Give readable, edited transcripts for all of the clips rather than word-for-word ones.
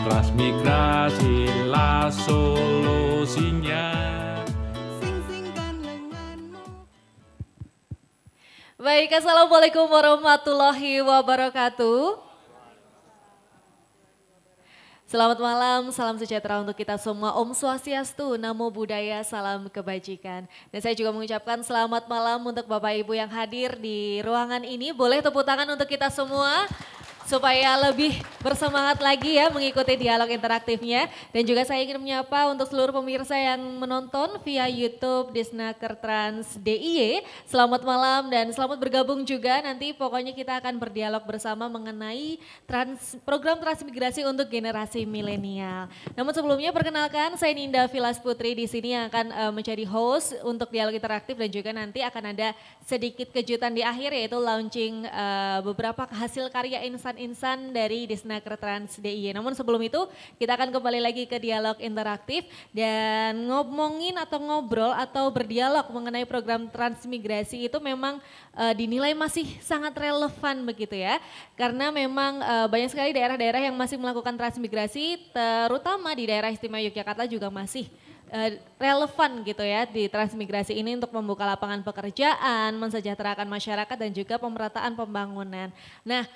Transmigrasi lah solusinya. Baik, assalamualaikum warahmatullahi wabarakatuh. Selamat malam, salam sejahtera untuk kita semua. Om Swastiastu, Namo Buddhaya, salam kebajikan. Dan saya juga mengucapkan selamat malam untuk Bapak Ibu yang hadir di ruangan ini. Boleh tepuk tangan untuk kita semua supaya lebih bersemangat lagi ya mengikuti dialog interaktifnya. Dan juga saya ingin menyapa untuk seluruh pemirsa yang menonton via YouTube Disnaker Trans DIY. Selamat malam dan selamat bergabung juga, nanti pokoknya kita akan berdialog bersama mengenai program transmigrasi untuk generasi milenial. Namun sebelumnya perkenalkan, saya Ninda Vilas Putri di sini yang akan menjadi host untuk dialog interaktif, dan juga nanti akan ada sedikit kejutan di akhir, yaitu launching beberapa hasil karya insan dari Disnaker Trans DIY. Namun sebelum itu kita akan kembali lagi ke dialog interaktif dan ngomongin atau ngobrol atau berdialog mengenai program transmigrasi itu memang dinilai masih sangat relevan begitu ya. Karena memang banyak sekali daerah-daerah yang masih melakukan transmigrasi, terutama di daerah istimewa Yogyakarta juga masih relevan gitu ya di transmigrasi ini untuk membuka lapangan pekerjaan, mensejahterakan masyarakat dan juga pemerataan pembangunan. Nah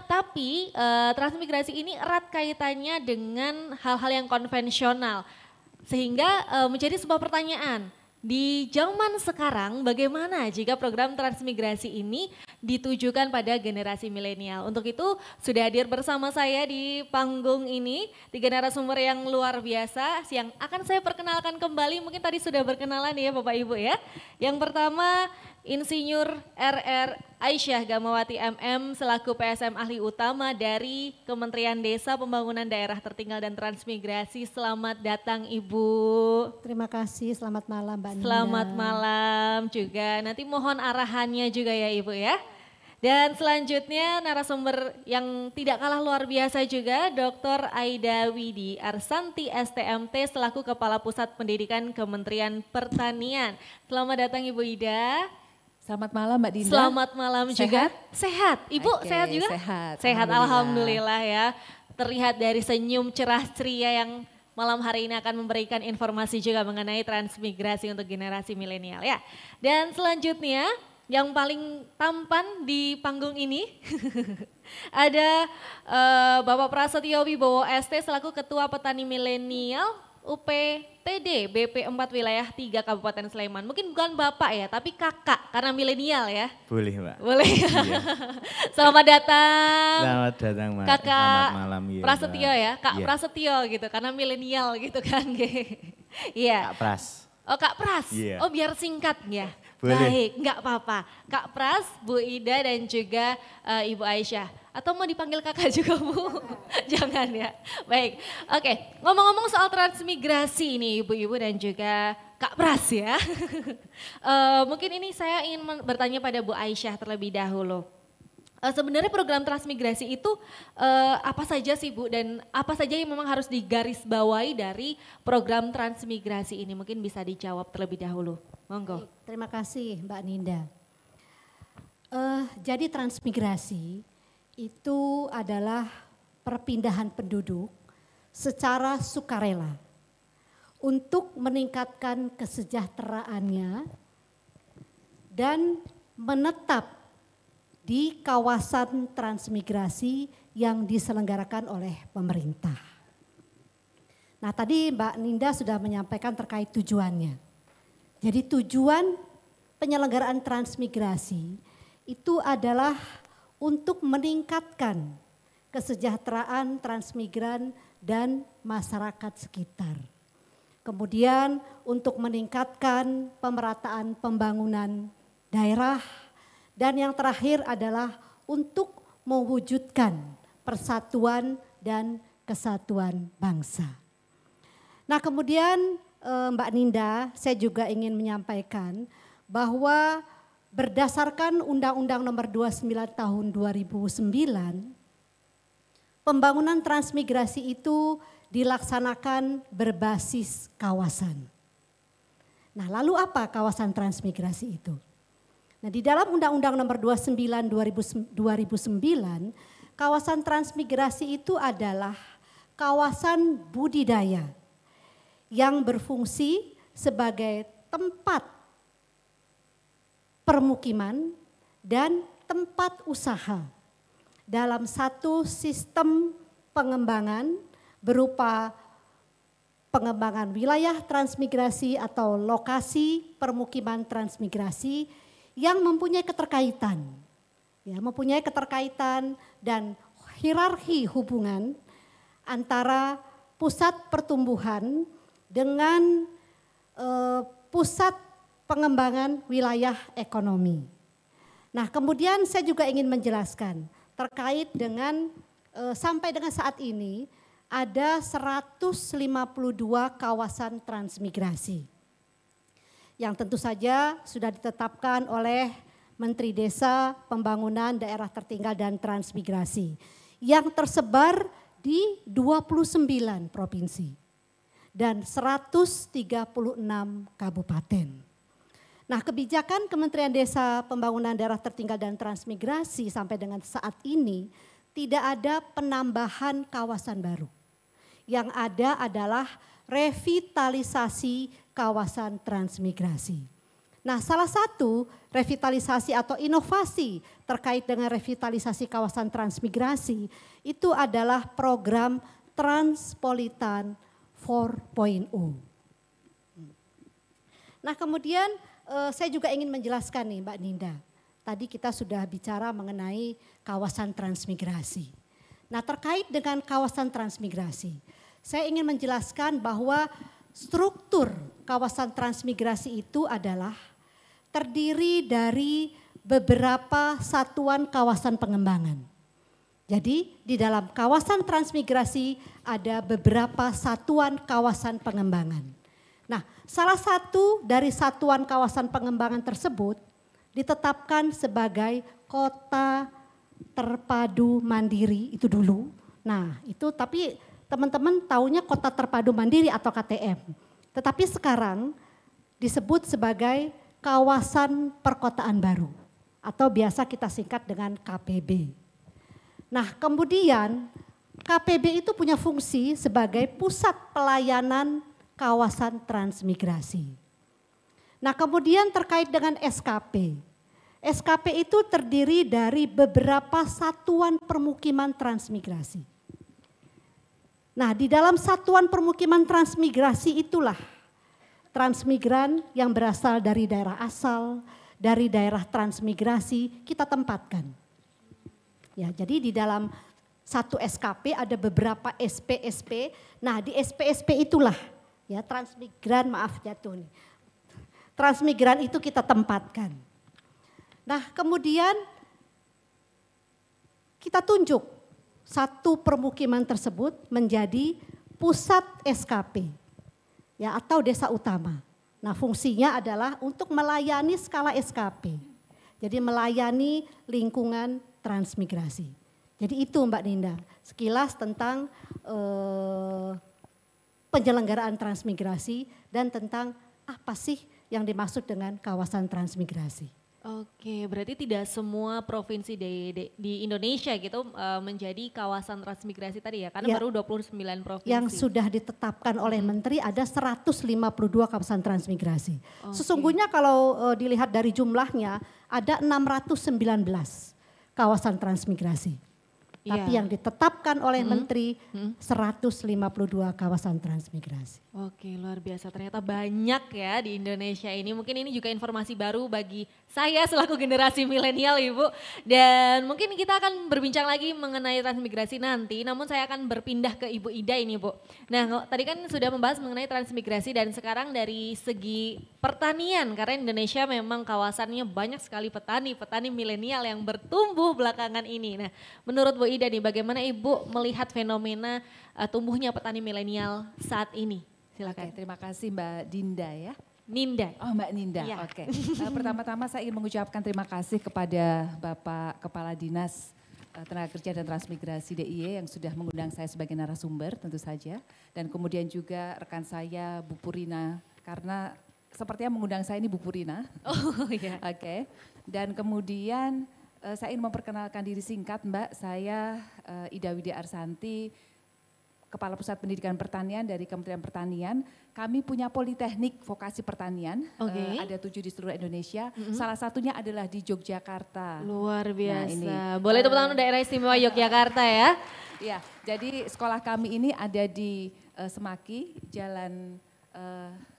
tapi transmigrasi ini erat kaitannya dengan hal-hal yang konvensional, sehingga menjadi sebuah pertanyaan. Di zaman sekarang bagaimana jika program transmigrasi ini ditujukan pada generasi milenial? Untuk itu sudah hadir bersama saya di panggung ini 3 narasumber yang luar biasa yang akan saya perkenalkan kembali. Mungkin tadi sudah berkenalan ya Bapak Ibu ya. Yang pertama Insinyur RR Aisyah Gamawati MM selaku PSM Ahli Utama dari Kementerian Desa Pembangunan Daerah Tertinggal dan Transmigrasi. Selamat datang Ibu. Terima kasih, selamat malam Mbak Ninda. Selamat malam juga, nanti mohon arahannya juga ya Ibu ya. Dan selanjutnya narasumber yang tidak kalah luar biasa juga, Dr. Aida Widi Arsanti STMT selaku Kepala Pusat Pendidikan Kementerian Pertanian. Selamat datang Ibu Ida. Selamat malam Mbak Dinda. Selamat malam juga. Sehat? Sehat. Ibu sehat juga? Sehat. Sehat, alhamdulillah ya. Terlihat dari senyum cerah ceria yang malam hari ini akan memberikan informasi juga mengenai transmigrasi untuk generasi milenial ya. Dan selanjutnya yang paling tampan di panggung ini ada Bapak Prasetyo Wibowo ST selaku Ketua Petani Milenial UPTD BP 4 Wilayah 3 Kabupaten Sleman. Mungkin bukan Bapak ya, tapi Kakak karena milenial ya. Boleh Mbak. Boleh. Iya. Selamat datang. Selamat datang Mbak. Kakak Selamat malam ya. Prasetyo ya, Kak Iya. Prasetyo gitu karena milenial gitu kan. Iya. Kak Pras. Oh Kak Pras, Iya. oh biar singkat ya. Boleh. Baik, nggak apa-apa. Kak Pras, Bu Ida dan juga Ibu Aisyah. Atau mau dipanggil kakak juga Bu? Jangan ya. Baik, oke. Ngomong-ngomong soal transmigrasi ini Ibu-Ibu dan juga Kak Pras ya. Mungkin ini saya ingin bertanya pada Bu Aisyah terlebih dahulu. Sebenarnya program transmigrasi itu apa saja sih Bu, dan apa saja yang memang harus digarisbawahi dari program transmigrasi ini? Mungkin bisa dijawab terlebih dahulu. Monggo. Terima kasih Mbak Ninda. Jadi transmigrasi itu adalah perpindahan penduduk secara sukarela untuk meningkatkan kesejahteraannya dan menetap di kawasan transmigrasi yang diselenggarakan oleh pemerintah. Nah tadi Mbak Ninda sudah menyampaikan terkait tujuannya. Jadi tujuan penyelenggaraan transmigrasi itu adalah untuk meningkatkan kesejahteraan transmigran dan masyarakat sekitar. Kemudian untuk meningkatkan pemerataan pembangunan daerah. Dan yang terakhir adalah untuk mewujudkan persatuan dan kesatuan bangsa. Nah kemudian Mbak Ninda, saya juga ingin menyampaikan bahwa berdasarkan Undang-Undang Nomor 29 Tahun 2009, pembangunan transmigrasi itu dilaksanakan berbasis kawasan. Nah, lalu apa kawasan transmigrasi itu? Nah, di dalam Undang-Undang Nomor 29 2009, kawasan transmigrasi itu adalah kawasan budidaya yang berfungsi sebagai tempat permukiman dan tempat usaha dalam satu sistem pengembangan berupa pengembangan wilayah transmigrasi atau lokasi permukiman transmigrasi yang mempunyai keterkaitan, dan hierarki hubungan antara pusat pertumbuhan dengan pusat pengembangan wilayah ekonomi. Nah, kemudian saya juga ingin menjelaskan terkait dengan sampai dengan saat ini ada 152 kawasan transmigrasi yang tentu saja sudah ditetapkan oleh Menteri Desa, Pembangunan Daerah Tertinggal dan Transmigrasi yang tersebar di 29 provinsi dan 136 kabupaten. Nah, kebijakan Kementerian Desa, Pembangunan Daerah Tertinggal dan Transmigrasi sampai dengan saat ini tidak ada penambahan kawasan baru. Yang ada adalah revitalisasi kawasan transmigrasi. Nah, salah satu revitalisasi atau inovasi terkait dengan revitalisasi kawasan transmigrasi itu adalah program Transpolitan 4.0. Nah, kemudian saya juga ingin menjelaskan nih Mbak Ninda. Tadi kita sudah bicara mengenai kawasan transmigrasi. Nah, terkait dengan kawasan transmigrasi, saya ingin menjelaskan bahwa struktur kawasan transmigrasi itu adalah terdiri dari beberapa satuan kawasan pengembangan. Jadi di dalam kawasan transmigrasi ada beberapa satuan kawasan pengembangan. Nah, salah satu dari satuan kawasan pengembangan tersebut ditetapkan sebagai kota terpadu mandiri itu dulu. Nah, itu tapi teman-teman taunya kota terpadu mandiri atau KTM. Tetapi sekarang disebut sebagai kawasan perkotaan baru atau biasa kita singkat dengan KPB. Nah, kemudian KPB itu punya fungsi sebagai pusat pelayanan kawasan transmigrasi. Nah, kemudian terkait dengan SKP. SKP itu terdiri dari beberapa satuan permukiman transmigrasi. Nah, di dalam satuan permukiman transmigrasi itulah transmigran yang berasal dari daerah asal, dari daerah transmigrasi kita tempatkan. Ya, jadi di dalam satu SKP ada beberapa SP-SP. Nah, di SP-SP itulah ya transmigran, maaf jatuh nih. Transmigran itu kita tempatkan. Nah, kemudian kita tunjuk satu permukiman tersebut menjadi pusat SKP ya atau desa utama. Nah, fungsinya adalah untuk melayani skala SKP. Jadi melayani lingkungan transmigrasi. Jadi itu Mbak Ninda, sekilas tentang penyelenggaraan transmigrasi dan tentang apa sih yang dimaksud dengan kawasan transmigrasi. Oke, berarti tidak semua provinsi di Indonesia gitu menjadi kawasan transmigrasi tadi ya, karena baru 29 provinsi. Yang sudah ditetapkan oleh Menteri ada 152 kawasan transmigrasi. Sesungguhnya kalau dilihat dari jumlahnya ada 619 kawasan transmigrasi. Tapi yang ditetapkan oleh Menteri 152 kawasan transmigrasi. Oke, luar biasa, ternyata banyak ya di Indonesia ini. Mungkin ini juga informasi baru bagi saya selaku generasi milenial Ibu. Dan mungkin kita akan berbincang lagi mengenai transmigrasi nanti, namun saya akan berpindah ke Ibu Ida ini Bu. Nah, tadi kan sudah membahas mengenai transmigrasi dan sekarang dari segi pertanian, karena Indonesia memang kawasannya banyak sekali petani milenial yang bertumbuh belakangan ini. Nah, menurut Bu Ida nih, bagaimana Ibu melihat fenomena tumbuhnya petani milenial saat ini? Silakan. Oke, terima kasih Mbak Dinda ya. Ninda. Oh Mbak Ninda, Ya. oke. Pertama-tama saya ingin mengucapkan terima kasih kepada Bapak Kepala Dinas Tenaga Kerja dan Transmigrasi DIY yang sudah mengundang saya sebagai narasumber tentu saja. Dan kemudian juga rekan saya Bu Purina, karena sepertinya mengundang saya ini Bu Purina. Oh iya. Oke, dan kemudian saya ingin memperkenalkan diri singkat Mbak, saya Ida Widya Arsanti, Kepala Pusat Pendidikan Pertanian dari Kementerian Pertanian. Kami punya politeknik vokasi pertanian, ada 7 di seluruh Indonesia. Salah satunya adalah di Yogyakarta. Luar biasa. Nah, ini, boleh tepuk tangan daerah istimewa Yogyakarta ya. Ya, jadi sekolah kami ini ada di Semaki, Jalan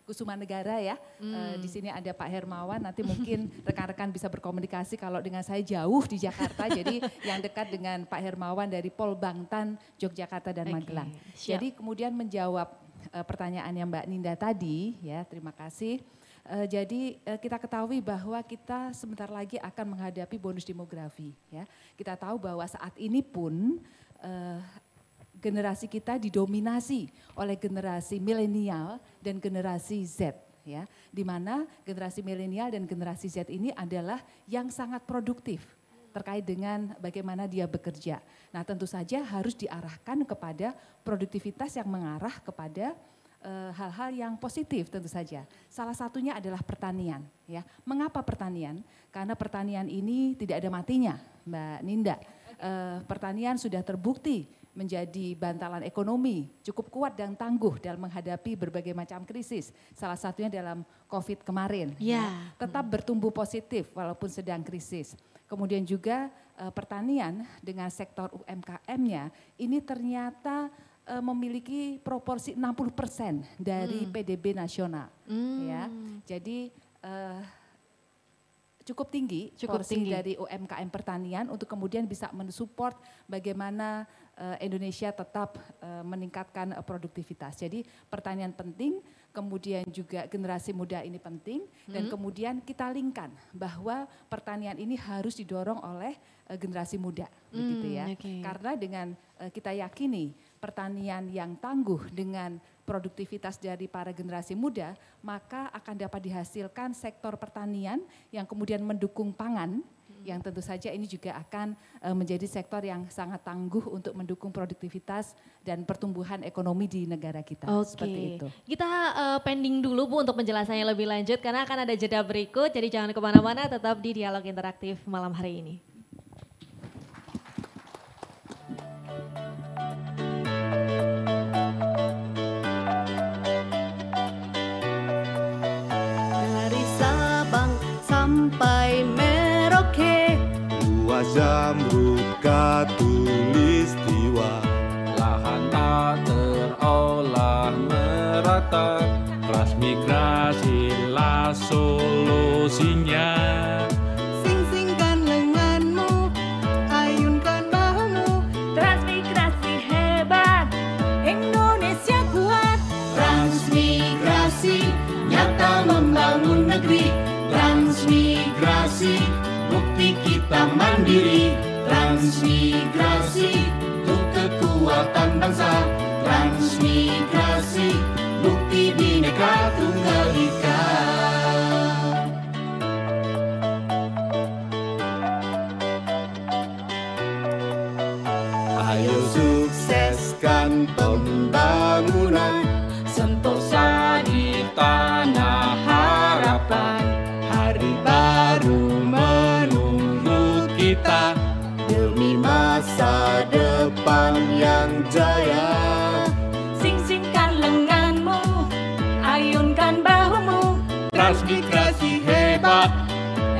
Kusuma Negara ya. Di sini ada Pak Hermawan, nanti mungkin rekan-rekan bisa berkomunikasi kalau dengan saya jauh di Jakarta. Jadi yang dekat dengan Pak Hermawan dari Polbangtan, Yogyakarta dan Magelang. Jadi kemudian menjawab pertanyaannya Mbak Ninda tadi ya, terima kasih. Jadi kita ketahui bahwa kita sebentar lagi akan menghadapi bonus demografi ya. Kita tahu bahwa saat ini pun generasi kita didominasi oleh generasi milenial dan generasi Z ya, di mana generasi milenial dan generasi Z ini adalah yang sangat produktif terkait dengan bagaimana dia bekerja. Nah, tentu saja harus diarahkan kepada produktivitas yang mengarah kepada hal-hal yang positif tentu saja. Salah satunya adalah pertanian ya. Mengapa pertanian? Karena pertanian ini tidak ada matinya, Mbak Ninda. Pertanian sudah terbukti menjadi bantalan ekonomi cukup kuat dan tangguh dalam menghadapi berbagai macam krisis. Salah satunya dalam COVID kemarin. Ya. Tetap bertumbuh positif walaupun sedang krisis. Kemudian juga pertanian dengan sektor UMKM-nya ini ternyata memiliki proporsi 60% dari PDB nasional. Ya. Jadi cukup tinggi porsi dari UMKM pertanian untuk kemudian bisa mensupport bagaimana Indonesia tetap meningkatkan produktivitas. Jadi pertanian penting, kemudian juga generasi muda ini penting, dan kemudian kita linkkan bahwa pertanian ini harus didorong oleh generasi muda, begitu ya. Karena dengan kita yakini pertanian yang tangguh dengan produktivitas dari para generasi muda, maka akan dapat dihasilkan sektor pertanian yang kemudian mendukung pangan, yang tentu saja ini juga akan menjadi sektor yang sangat tangguh untuk mendukung produktivitas dan pertumbuhan ekonomi di negara kita. Seperti itu. Kita pending dulu Bu untuk penjelasannya lebih lanjut karena akan ada jeda berikut, jadi jangan kemana-mana, tetap di Dialog Interaktif malam hari ini. Dari Sabang sampai Merauke, luas Zamrud Katulistiwa, Lahan tak terolah merata, transmigrasilah solusinya. sing-singkan lenganmu, ayunkan bahumu, transmigrasi hebat, Indonesia kuat. Transmigrasi nyata membangun negeri, transmigrasi bukti kita mandiri, transmigrasi untuk kekuatan bangsa, transmigrasi bukti Bhinneka Tunggal Ika. ayo sukseskan pembangunan, Sentosa di tanah harapan, hari baru menunggu kita. demi masa depan yang jaya. Sing-singkan lenganmu, ayunkan bahumu, Transmigrasi hebat,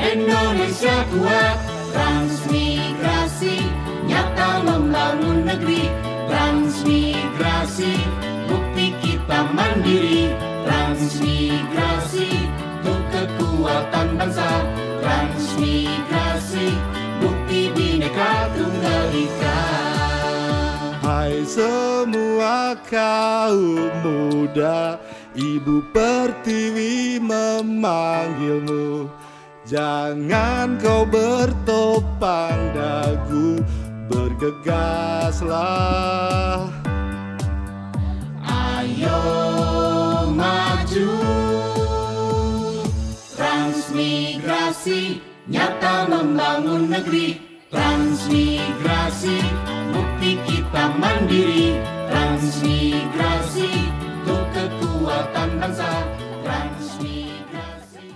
Indonesia kuat. Transmigrasi nyata membangun negeri, transmigrasi bukti kita mandiri, transmigrasi untuk kekuatan bangsa, transmigrasi bukti Bhinneka Tunggal Ika. Hai semua kaum muda, Ibu Pertiwi memanggilmu. Jangan kau bertopang dagu, bergegaslah. Ayo maju, transmigrasi nyata membangun negeri, transmigrasi bukti kita mandiri, transmigrasi untuk kekuatan bangsa, transmigrasi.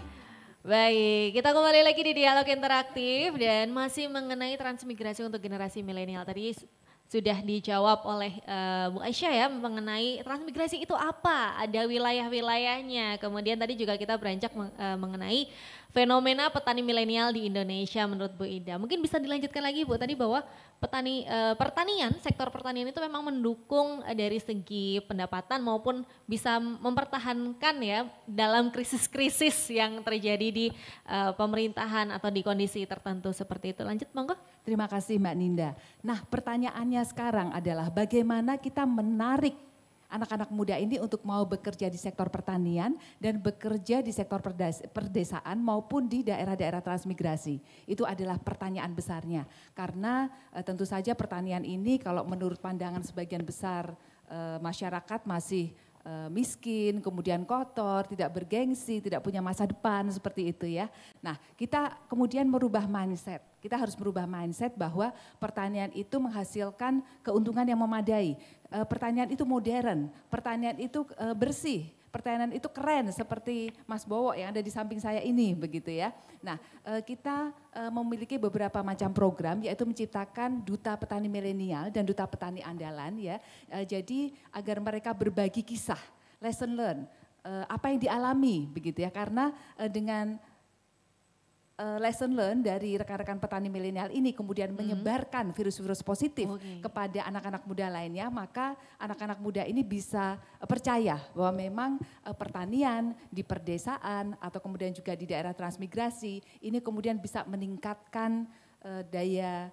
Baik, kita kembali lagi di Dialog Interaktif dan masih mengenai transmigrasi untuk generasi milenial. Tadi sudah dijawab oleh Bu Aisyah ya mengenai transmigrasi itu apa, ada wilayah-wilayahnya. Kemudian tadi juga kita beranjak mengenai fenomena petani milenial di Indonesia menurut Bu Ida. Mungkin bisa dilanjutkan lagi Bu tadi bahwa pertanian, sektor pertanian itu memang mendukung dari segi pendapatan maupun bisa mempertahankan ya dalam krisis-krisis yang terjadi di pemerintahan atau di kondisi tertentu seperti itu. Lanjut monggo. Terima kasih Mbak Ninda. Nah pertanyaannya sekarang adalah bagaimana kita menarik anak-anak muda ini untuk mau bekerja di sektor pertanian dan bekerja di sektor perdesaan maupun di daerah-daerah transmigrasi. Itu adalah pertanyaan besarnya. Karena tentu saja pertanian ini kalau menurut pandangan sebagian besar masyarakat masih miskin, kemudian kotor, tidak bergengsi, tidak punya masa depan seperti itu ya. Nah kita kemudian merubah mindset. Kita harus merubah mindset bahwa pertanian itu menghasilkan keuntungan yang memadai. Pertanian itu modern, pertanian itu bersih, pertanian itu keren seperti Mas Bowo yang ada di samping saya ini begitu ya. Nah kita memiliki beberapa macam program yaitu menciptakan duta petani milenial dan duta petani andalan ya. Jadi agar mereka berbagi kisah, lesson learn, apa yang dialami begitu ya. Karena dengan lesson learn dari rekan-rekan petani milenial ini kemudian menyebarkan virus-virus positif kepada anak-anak muda lainnya, maka anak-anak muda ini bisa percaya bahwa memang pertanian di perdesaan atau kemudian juga di daerah transmigrasi ini kemudian bisa meningkatkan daya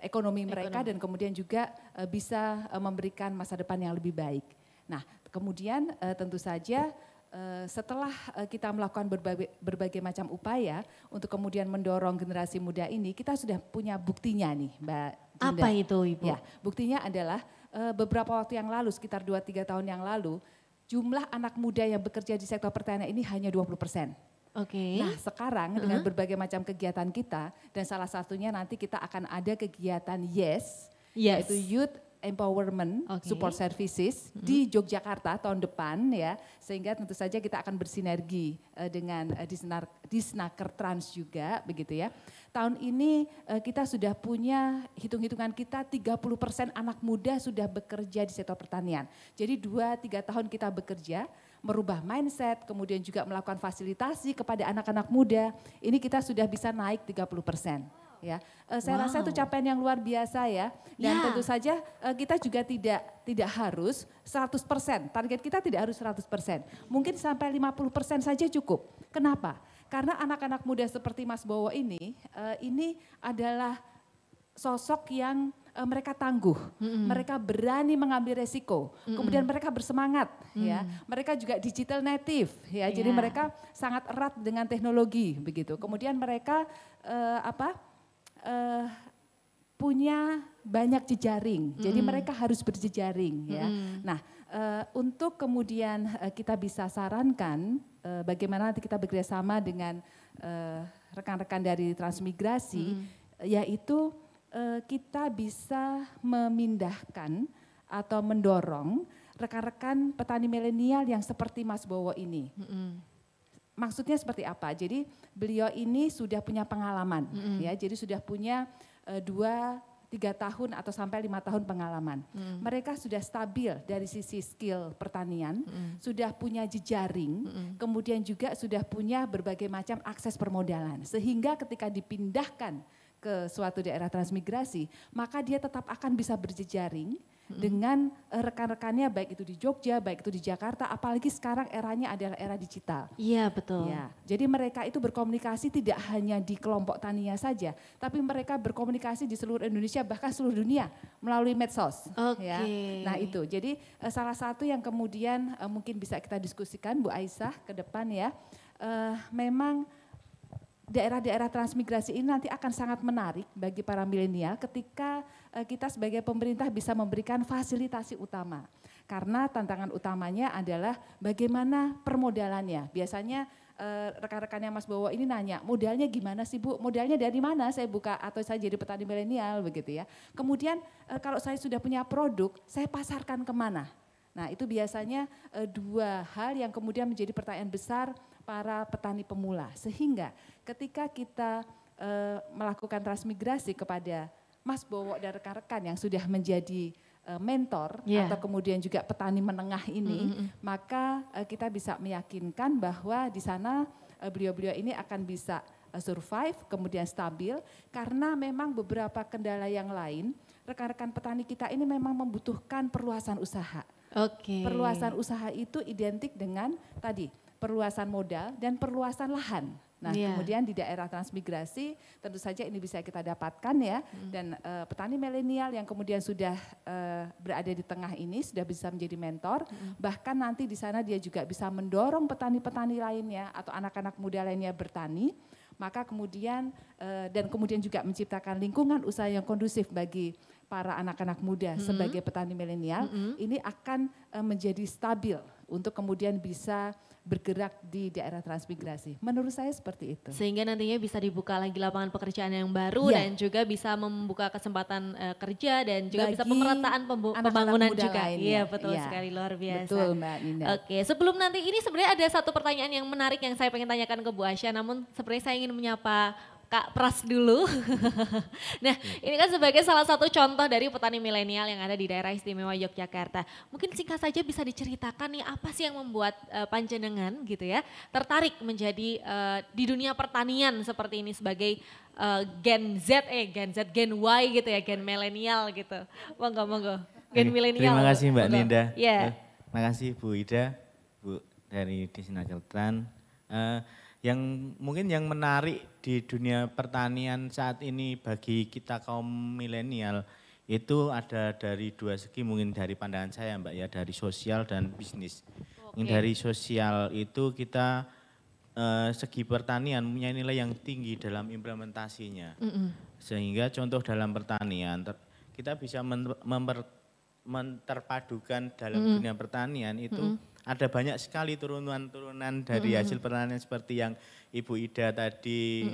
ekonomi mereka dan kemudian juga bisa memberikan masa depan yang lebih baik. Nah, kemudian tentu saja setelah kita melakukan berbagai macam upaya untuk kemudian mendorong generasi muda ini, kita sudah punya buktinya nih Mbak Dinda. Apa itu Ibu? Ya, buktinya adalah beberapa waktu yang lalu, sekitar 2-3 tahun yang lalu, jumlah anak muda yang bekerja di sektor pertanian ini hanya 20%. Oke. Nah sekarang dengan berbagai macam kegiatan kita, dan salah satunya nanti kita akan ada kegiatan yaitu Youth Empowerment Support Services di Yogyakarta tahun depan ya, sehingga tentu saja kita akan bersinergi dengan Disnaker Trans juga begitu ya. Tahun ini kita sudah punya hitung-hitungan kita 30% anak muda sudah bekerja di sektor pertanian. Jadi 2-3 tahun kita bekerja, merubah mindset, kemudian juga melakukan fasilitasi kepada anak-anak muda, ini kita sudah bisa naik 30%. Ya, saya rasa itu capaian yang luar biasa ya, dan tentu saja kita juga tidak harus 100%, target kita tidak harus 100%, mungkin sampai 50% saja cukup. Kenapa? Karena anak-anak muda seperti Mas Bowo ini adalah sosok yang mereka tangguh, mereka berani mengambil resiko, kemudian mereka bersemangat, ya, mereka juga digital native, ya, jadi mereka sangat erat dengan teknologi begitu. Kemudian mereka punya banyak jejaring, jadi mereka harus berjejaring ya. Nah untuk kemudian kita bisa sarankan bagaimana nanti kita bekerjasama dengan rekan-rekan dari transmigrasi, yaitu kita bisa memindahkan atau mendorong rekan-rekan petani milenial yang seperti Mas Bowo ini. Maksudnya seperti apa? Jadi beliau ini sudah punya pengalaman, ya. Jadi sudah punya 2-3 tahun atau sampai 5 tahun pengalaman. Mereka sudah stabil dari sisi skill pertanian, sudah punya jejaring, kemudian juga sudah punya berbagai macam akses permodalan. Sehingga ketika dipindahkan ke suatu daerah transmigrasi, maka dia tetap akan bisa berjejaring dengan rekan-rekannya, baik itu di Jogja, baik itu di Jakarta, apalagi sekarang eranya adalah era digital. Iya betul. Ya, jadi mereka itu berkomunikasi tidak hanya di kelompok taninya saja, tapi mereka berkomunikasi di seluruh Indonesia, bahkan seluruh dunia melalui medsos. Ya. Nah itu, jadi salah satu yang kemudian mungkin bisa kita diskusikan Bu Aisyah ke depan ya, memang daerah-daerah transmigrasi ini nanti akan sangat menarik bagi para milenial ketika kita sebagai pemerintah bisa memberikan fasilitasi utama. Karena tantangan utamanya adalah bagaimana permodalannya. Biasanya rekan-rekannya Mas Bowo ini nanya, modalnya gimana sih Bu? Modalnya dari mana saya buka atau saya jadi petani milenial begitu ya. Kemudian kalau saya sudah punya produk, saya pasarkan kemana? Nah itu biasanya dua hal yang kemudian menjadi pertanyaan besar para petani pemula, sehingga ketika kita melakukan transmigrasi kepada Mas Bowo dan rekan-rekan yang sudah menjadi mentor Yeah. atau kemudian juga petani menengah ini, maka kita bisa meyakinkan bahwa di sana beliau-beliau ini akan bisa survive, kemudian stabil, karena memang beberapa kendala yang lain, rekan-rekan petani kita ini memang membutuhkan perluasan usaha. Oke. Perluasan usaha itu identik dengan tadi, perluasan modal dan perluasan lahan. Nah, Iya. kemudian di daerah transmigrasi tentu saja ini bisa kita dapatkan ya. Dan petani milenial yang kemudian sudah berada di tengah ini sudah bisa menjadi mentor. Bahkan nanti di sana dia juga bisa mendorong petani-petani lainnya atau anak-anak muda lainnya bertani. Maka kemudian dan kemudian juga menciptakan lingkungan usaha yang kondusif bagi para anak-anak muda sebagai petani milenial. Ini akan menjadi stabil untuk kemudian bisa bergerak di daerah transmigrasi. Menurut saya seperti itu. Sehingga nantinya bisa dibuka lagi lapangan pekerjaan yang baru Iya. dan juga bisa membuka kesempatan kerja dan juga bisa Bagi pemerataan anak-anak pembangunan muda juga. lainnya. Iya betul Iya. sekali, luar biasa. Betul Mbak Nina. Oke, sebelum nanti ini sebenarnya ada satu pertanyaan yang menarik yang saya pengen tanyakan ke Bu Asya, namun sebenarnya saya ingin menyapa Kak Pras dulu. Nah, ini kan sebagai salah satu contoh dari petani milenial yang ada di daerah istimewa Yogyakarta. Mungkin singkat saja bisa diceritakan nih apa sih yang membuat panjenengan gitu ya tertarik menjadi di dunia pertanian seperti ini sebagai Gen Z, Gen Y gitu ya, Gen milenial gitu. Monggo. Gen milenial. Terima kasih Mbak Monggo. Ninda. Iya. Terima kasih Bu Ida, Bu dari Disnakertan. Yang mungkin yang menarik di dunia pertanian saat ini bagi kita kaum milenial itu ada dari dua segi, mungkin dari pandangan saya Mbak ya, dari sosial dan bisnis. Mungkin dari sosial itu kita segi pertanian punya nilai yang tinggi dalam implementasinya. Sehingga contoh dalam pertanian kita bisa menterpadukan dalam dunia pertanian itu ada banyak sekali turunan-turunan dari hasil pertanian seperti yang Ibu Ida tadi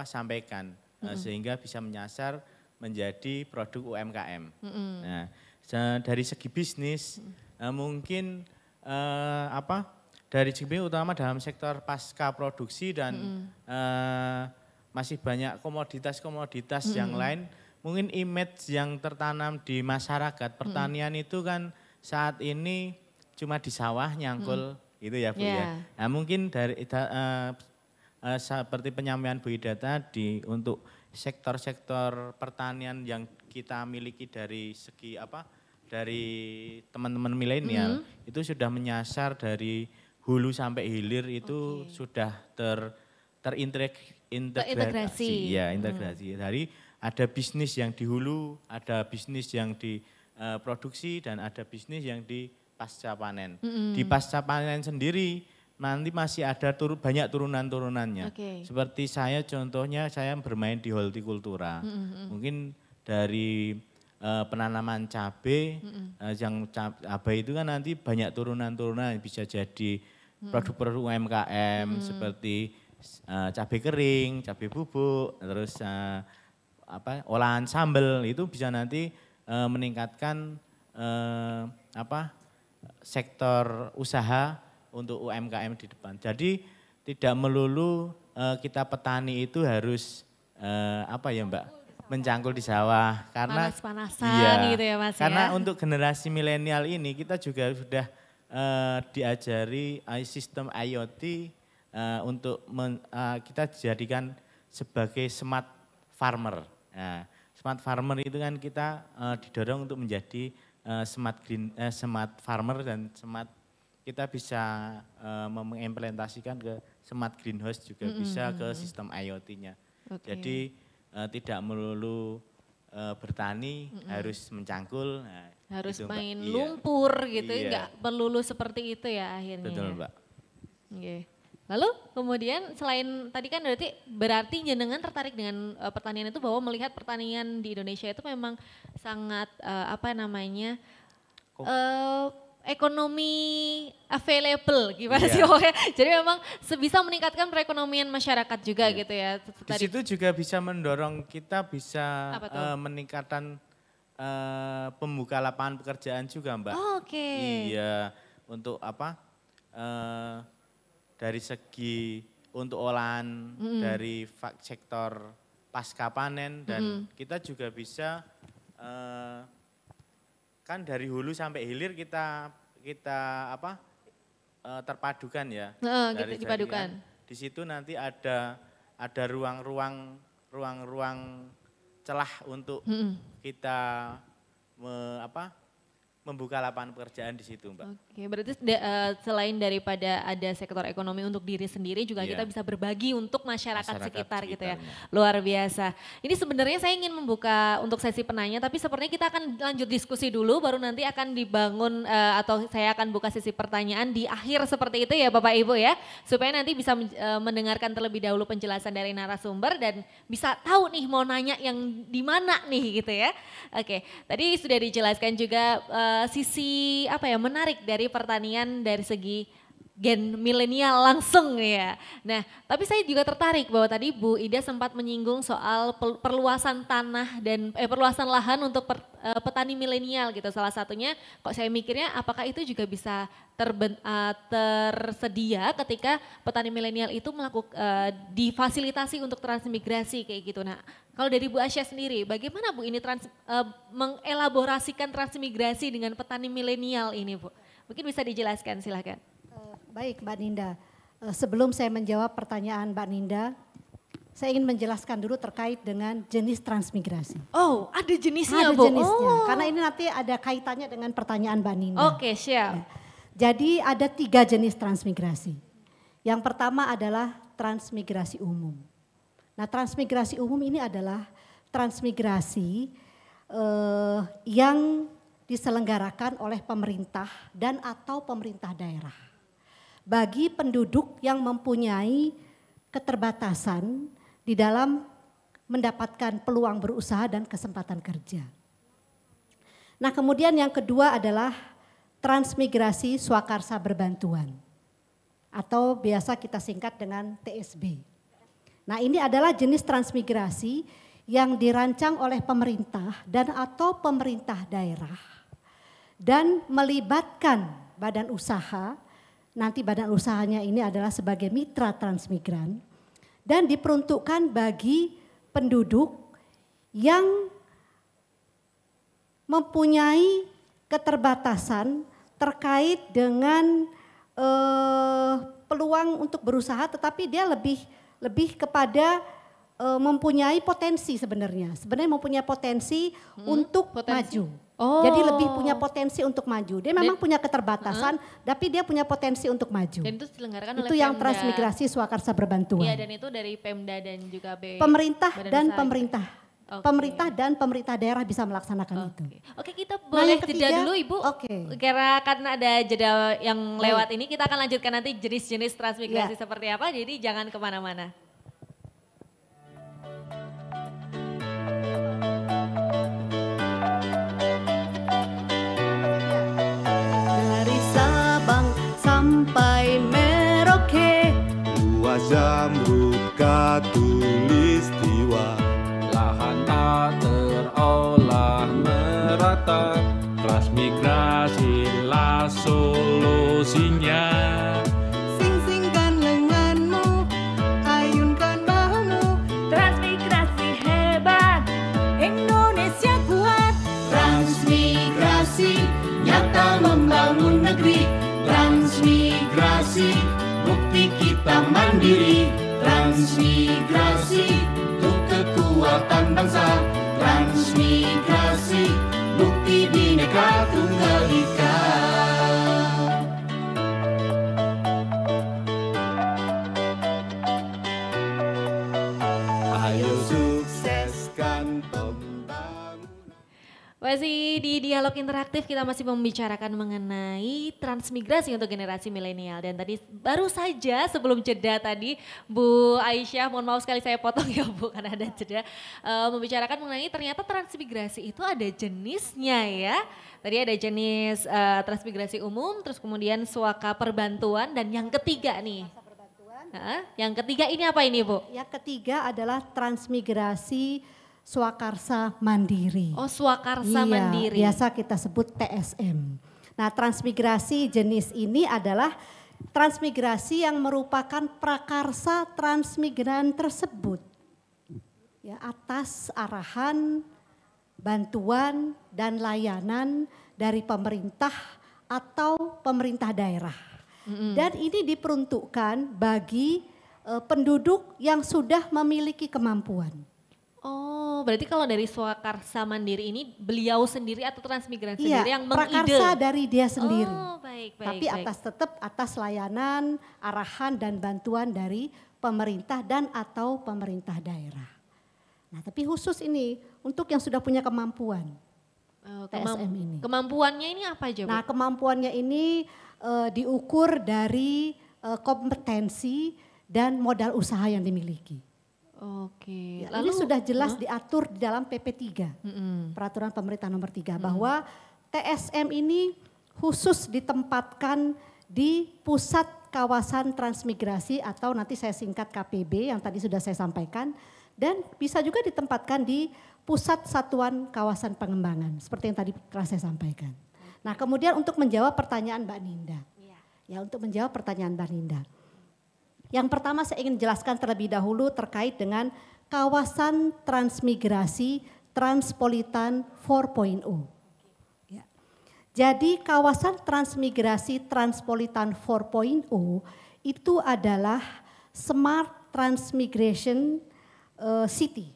sampaikan, sehingga bisa menyasar menjadi produk UMKM. Nah, dari segi bisnis mungkin dari segi bisnis utama dalam sektor pasca produksi dan masih banyak komoditas-komoditas yang lain. Mungkin image yang tertanam di masyarakat pertanian itu kan saat ini cuma di sawah nyangkul gitu ya Bu ya. Nah mungkin dari seperti penyampaian Bu Ida tadi untuk sektor-sektor pertanian yang kita miliki dari segi dari teman-teman milenial itu sudah menyasar dari hulu sampai hilir itu sudah terintegrasi. Ya, integrasi. Dari ada bisnis yang di hulu, ada bisnis yang di produksi dan ada bisnis yang di pasca panen. Di pasca panen sendiri nanti masih ada banyak turunan-turunannya. Seperti saya contohnya saya bermain di hortikultura. Mungkin dari penanaman cabai, yang cabai itu kan nanti banyak turunan-turunan bisa jadi produk-produk UMKM seperti cabai kering, cabai bubuk, terus olahan sambal itu bisa nanti meningkatkan sektor usaha untuk UMKM di depan. Jadi tidak melulu kita petani itu harus Mbak, mencangkul di sawah karena panas-panasan gitu ya Mas karena ya. untuk generasi milenial ini kita juga sudah diajari sistem IoT untuk kita dijadikan sebagai smart farmer. Nah, smart farmer itu kan kita didorong untuk menjadi smart farmer dan kita bisa mengimplementasikan ke smart greenhouse juga bisa ke sistem IoT-nya. Jadi tidak melulu bertani harus mencangkul. Nah, harus gitu, main Mbak. lumpur gitu, Iya. enggak melulu seperti itu ya akhirnya. Betul Mbak. Oke. Lalu kemudian selain tadi kan berarti jenengan tertarik dengan pertanian itu bahwa melihat pertanian di Indonesia itu memang sangat ekonomi available gimana sih pokoknya. Jadi memang sebisa meningkatkan perekonomian masyarakat juga gitu ya. Di situ juga bisa mendorong kita bisa meningkatkan pembuka lapangan pekerjaan juga Mbak. Oke. Iya, untuk dari segi untuk olahan dari sektor pasca panen dan kita juga bisa kan dari hulu sampai hilir kita terpadukan ya. Kita dipadukan. Di situ nanti ada ruang-ruang celah untuk kita membuka lapangan pekerjaan di situ, Mbak. Oke, berarti selain daripada ada sektor ekonomi untuk diri sendiri juga kita bisa berbagi untuk masyarakat sekitar gitu ya. Luar biasa. Ini sebenarnya saya ingin membuka untuk sesi penanya, tapi sepertinya kita akan lanjut diskusi dulu, baru nanti akan dibangun atau saya akan buka sesi pertanyaan di akhir seperti itu ya Bapak Ibu ya. Supaya nanti bisa mendengarkan terlebih dahulu penjelasan dari narasumber dan bisa tahu nih mau nanya yang di mana nih gitu ya. Oke, tadi sudah dijelaskan juga sisi menarik dari pertanian dari segi gen milenial langsung ya. Nah, tapi saya juga tertarik bahwa tadi Bu Ida sempat menyinggung soal perluasan tanah dan perluasan lahan untuk petani milenial gitu. Salah satunya kok saya mikirnya apakah itu juga bisa tersedia ketika petani milenial itu difasilitasi untuk transmigrasi kayak gitu. Nah, kalau dari Bu Asya sendiri, bagaimana Bu ini mengelaborasikan transmigrasi dengan petani milenial ini Bu? Mungkin bisa dijelaskan, silakan. Baik Mbak Ninda, sebelum saya menjawab pertanyaan Mbak Ninda, saya ingin menjelaskan dulu terkait dengan jenis transmigrasi. Oh, ada jenisnya Bu? Ada jenisnya, karena ini nanti ada kaitannya dengan pertanyaan Mbak Ninda. Oke, siap. Jadi ada 3 jenis transmigrasi. Yang pertama adalah transmigrasi umum. Nah, transmigrasi umum ini adalah transmigrasi yang diselenggarakan oleh pemerintah dan atau pemerintah daerah. Bagi penduduk yang mempunyai keterbatasan di dalam mendapatkan peluang berusaha dan kesempatan kerja. Nah, kemudian yang kedua adalah transmigrasi swakarsa berbantuan atau biasa kita singkat dengan TSB. Nah, ini adalah jenis transmigrasi yang dirancang oleh pemerintah dan atau pemerintah daerah dan melibatkan badan usaha. Nanti badan usahanya ini adalah sebagai mitra transmigran dan diperuntukkan bagi penduduk yang mempunyai keterbatasan terkait dengan peluang untuk berusaha, tetapi dia lebih kepada mempunyai potensi sebenarnya. Sebenarnya mempunyai potensi untuk maju. Oh. Jadi lebih punya potensi untuk maju. Dia memang punya keterbatasan, tapi dia punya potensi untuk maju. Dan itu diselenggarakan oleh itu yang Pemda. Transmigrasi swakarsa berbantuan. Iya, dan itu dari Pemda dan juga pemerintah dan usaha. pemerintah. Okay. Pemerintah dan pemerintah daerah bisa melaksanakan itu. Oke, kita boleh jeda dulu Ibu. Oke. Karena ada jeda yang lewat ini, kita akan lanjutkan nanti jenis-jenis transmigrasi seperti apa. Jadi jangan kemana-mana. Dari Sabang sampai Merauke, Buah zamrud katulistiwa, Lahan tak terolah merata, transmigrasilah solusinya. sing-singkan lenganmu, ayunkan bahumu, transmigrasi hebat, Indonesia kuat. Transmigrasi nyata membangun negeri, transmigrasi bukti kita mandiri, transmigrasi untuk kekuatan bangsa, transmigrasi bukti Bhinneka Tunggal Ika. ayo sukseskan pembangunan. Masih di dialog interaktif kita masih membicarakan mengenai transmigrasi untuk generasi milenial. Dan tadi baru saja sebelum jeda tadi Bu Aisyah, mohon maaf sekali saya potong ya Bu karena ada jeda. Membicarakan mengenai ternyata transmigrasi itu ada jenisnya ya. Tadi ada jenis transmigrasi umum, terus kemudian swaka perbantuan dan yang ketiga nih. Yang ketiga ini apa ini Bu? Yang ketiga adalah transmigrasi swakarsa mandiri. Oh, swakarsa mandiri. Biasa kita sebut TSM. Nah, transmigrasi jenis ini adalah transmigrasi yang merupakan prakarsa transmigran tersebut. ya atas arahan, bantuan dan layanan dari pemerintah atau pemerintah daerah. Dan ini diperuntukkan bagi penduduk yang sudah memiliki kemampuan. Oh, berarti kalau dari Swakarsa Mandiri ini beliau sendiri atau Transmigran sendiri yang mengide? Prakarsa dari dia sendiri. Oh, baik. Tapi atas layanan, arahan dan bantuan dari pemerintah dan atau pemerintah daerah. Nah, tapi khusus ini untuk yang sudah punya kemampuan. TSM ini. Kemampuannya ini apa aja, Bu? Nah, kemampuannya ini diukur dari kompetensi dan modal usaha yang dimiliki. Oke. Ya, lalu ini sudah jelas diatur di dalam PP 3, Peraturan Pemerintah Nomor 3, bahwa TSM ini khusus ditempatkan di pusat kawasan transmigrasi atau nanti saya singkat KPB yang tadi sudah saya sampaikan, dan bisa juga ditempatkan di pusat satuan kawasan pengembangan seperti yang tadi telah saya sampaikan. Nah, kemudian untuk menjawab pertanyaan Mbak Ninda, ya untuk menjawab pertanyaan Mbak Ninda. Yang pertama saya ingin jelaskan terlebih dahulu terkait dengan kawasan transmigrasi Transpolitan 4.0. Ya. Jadi kawasan transmigrasi Transpolitan 4.0 itu adalah Smart Transmigration City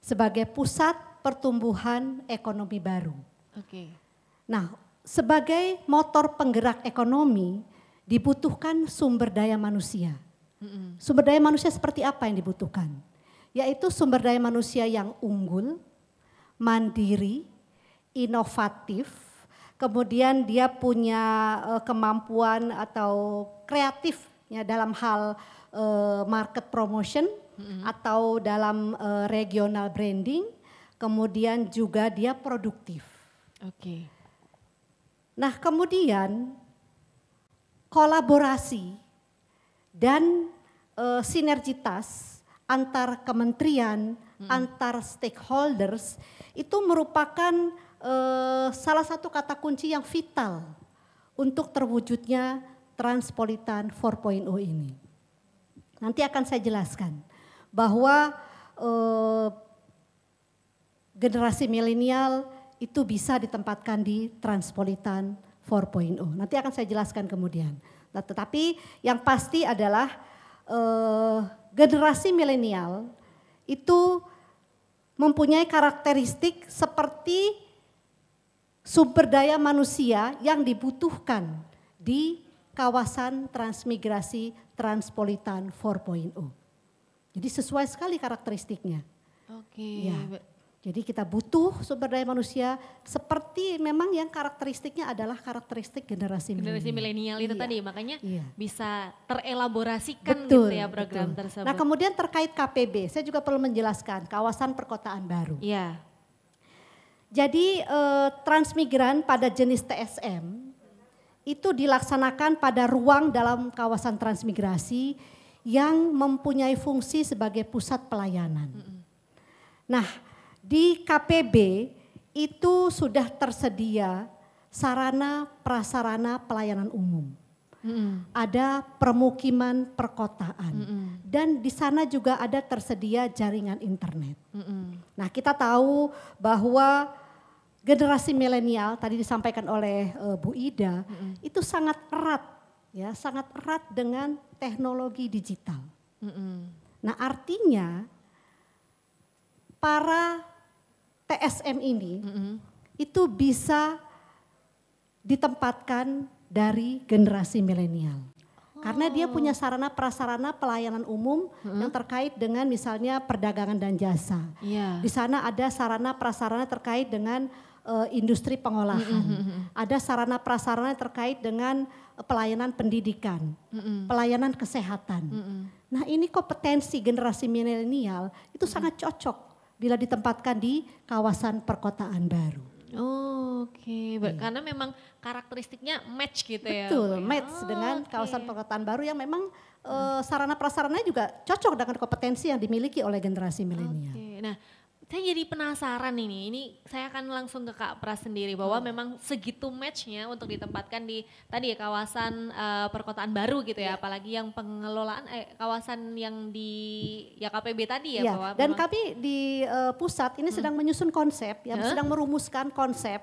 sebagai pusat pertumbuhan ekonomi baru. Oke. Nah, sebagai motor penggerak ekonomi dibutuhkan sumber daya manusia. Sumber daya manusia seperti apa yang dibutuhkan? Yaitu sumber daya manusia yang unggul, mandiri, inovatif, kemudian dia punya kemampuan atau kreatif ya dalam hal market promotion atau dalam regional branding, kemudian juga dia produktif. Oke. Nah, kemudian kolaborasi dan sinergitas antar kementerian, antar stakeholders itu merupakan salah satu kata kunci yang vital untuk terwujudnya Transpolitan 4.0 ini. Nanti akan saya jelaskan bahwa generasi milenial itu bisa ditempatkan di Transpolitan 4.0. Nanti akan saya jelaskan kemudian. Nah, tetapi yang pasti adalah generasi milenial itu mempunyai karakteristik seperti sumber daya manusia yang dibutuhkan di kawasan transmigrasi Transpolitan 4.0. Jadi sesuai sekali karakteristiknya. Oke. Ya. Jadi kita butuh sumber daya manusia seperti memang yang karakteristiknya adalah karakteristik generasi milenial itu tadi, makanya bisa terelaborasikan betul, gitu ya program tersebut. Nah, kemudian terkait KPB, saya juga perlu menjelaskan kawasan perkotaan baru. Iya. Jadi transmigran pada jenis TSM itu dilaksanakan pada ruang dalam kawasan transmigrasi yang mempunyai fungsi sebagai pusat pelayanan. Nah, di KPB itu sudah tersedia sarana prasarana pelayanan umum. Ada permukiman perkotaan dan di sana juga ada tersedia jaringan internet. Nah, kita tahu bahwa generasi milenial tadi disampaikan oleh Bu Ida itu sangat erat ya, sangat erat dengan teknologi digital. Nah, artinya para TSM ini itu bisa ditempatkan dari generasi milenial. Karena dia punya sarana prasarana pelayanan umum yang terkait dengan misalnya perdagangan dan jasa. Di sana ada sarana prasarana terkait dengan industri pengolahan. Ada sarana prasarana terkait dengan pelayanan pendidikan, pelayanan kesehatan. Nah, ini kompetensi generasi milenial itu sangat cocok bila ditempatkan di kawasan perkotaan baru. Oke. Karena memang karakteristiknya match gitu ya. Betul, match dengan kawasan perkotaan baru yang memang sarana prasarananya juga cocok dengan kompetensi yang dimiliki oleh generasi milenial. Nah, Saya jadi penasaran ini saya akan langsung ke Kak Pras sendiri bahwa memang segitu matchnya untuk ditempatkan di tadi ya kawasan perkotaan baru gitu ya, apalagi yang pengelolaan kawasan yang di ya KPB tadi ya. Bahwa dan memang, kami di pusat ini sedang menyusun konsep, sedang merumuskan konsep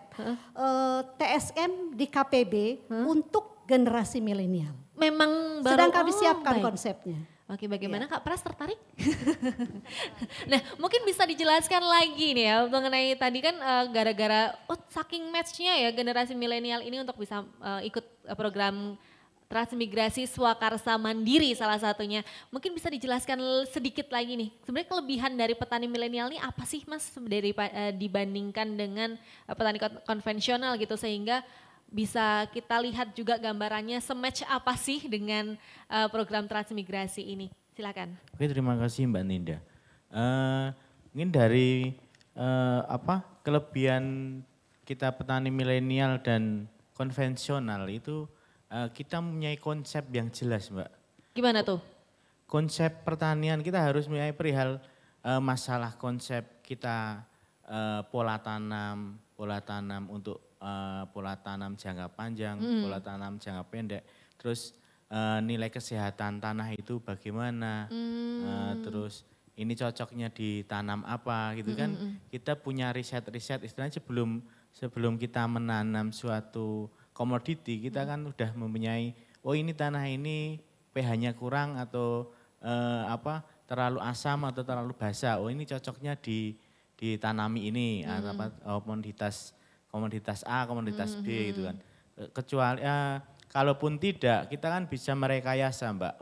TSM di KPB untuk generasi milenial. memang baru, Sedang kami siapkan baik. konsepnya. Oke, bagaimana Kak Pras tertarik? Nah, mungkin bisa dijelaskan lagi nih ya mengenai tadi kan gara-gara saking matchnya ya generasi milenial ini untuk bisa ikut program transmigrasi Swakarsa Mandiri salah satunya. Mungkin bisa dijelaskan sedikit lagi nih. Sebenarnya kelebihan dari petani milenial ini apa sih Mas dibandingkan dengan petani konvensional gitu sehingga bisa kita lihat juga gambarannya sematch apa sih dengan program transmigrasi ini. Silakan. Oke, terima kasih Mbak Ninda. Mungkin dari kelebihan kita petani milenial dan konvensional itu kita mempunyai konsep yang jelas Mbak. Gimana tuh? Konsep pertanian kita harus mempunyai perihal masalah konsep kita pola tanam untuk pola tanam jangka panjang, pola tanam jangka pendek, terus nilai kesehatan tanah itu bagaimana, terus ini cocoknya ditanam apa gitu kan. Kita punya riset-riset istilahnya sebelum kita menanam suatu komoditi kita kan udah mempunyai, oh ini tanah ini pH-nya kurang atau terlalu asam atau terlalu basah, oh ini cocoknya ditanami ini, komoditas A, komoditas B gitu kan. Kecuali kalaupun tidak, kita kan bisa merekayasa Mbak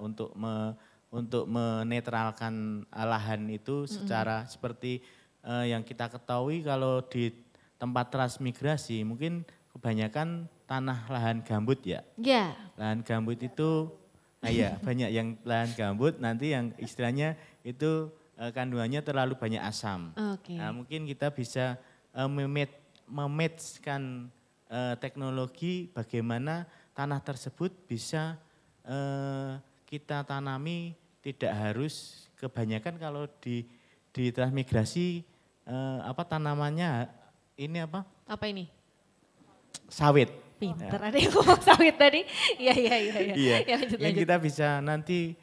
untuk menetralkan lahan itu secara seperti yang kita ketahui kalau di tempat transmigrasi mungkin kebanyakan tanah lahan gambut ya. Ya. Lahan gambut itu banyak yang lahan gambut nanti yang istilahnya itu kandungannya terlalu banyak asam. Oke. Nah, mungkin kita bisa mematchkan teknologi bagaimana tanah tersebut bisa kita tanami, tidak harus kebanyakan kalau di transmigrasi tanamannya ini apa? Apa ini? Sawit. Pinter, ada yang ngomong sawit tadi. Iya. Iya, Ya, lanjut. yang kita bisa nanti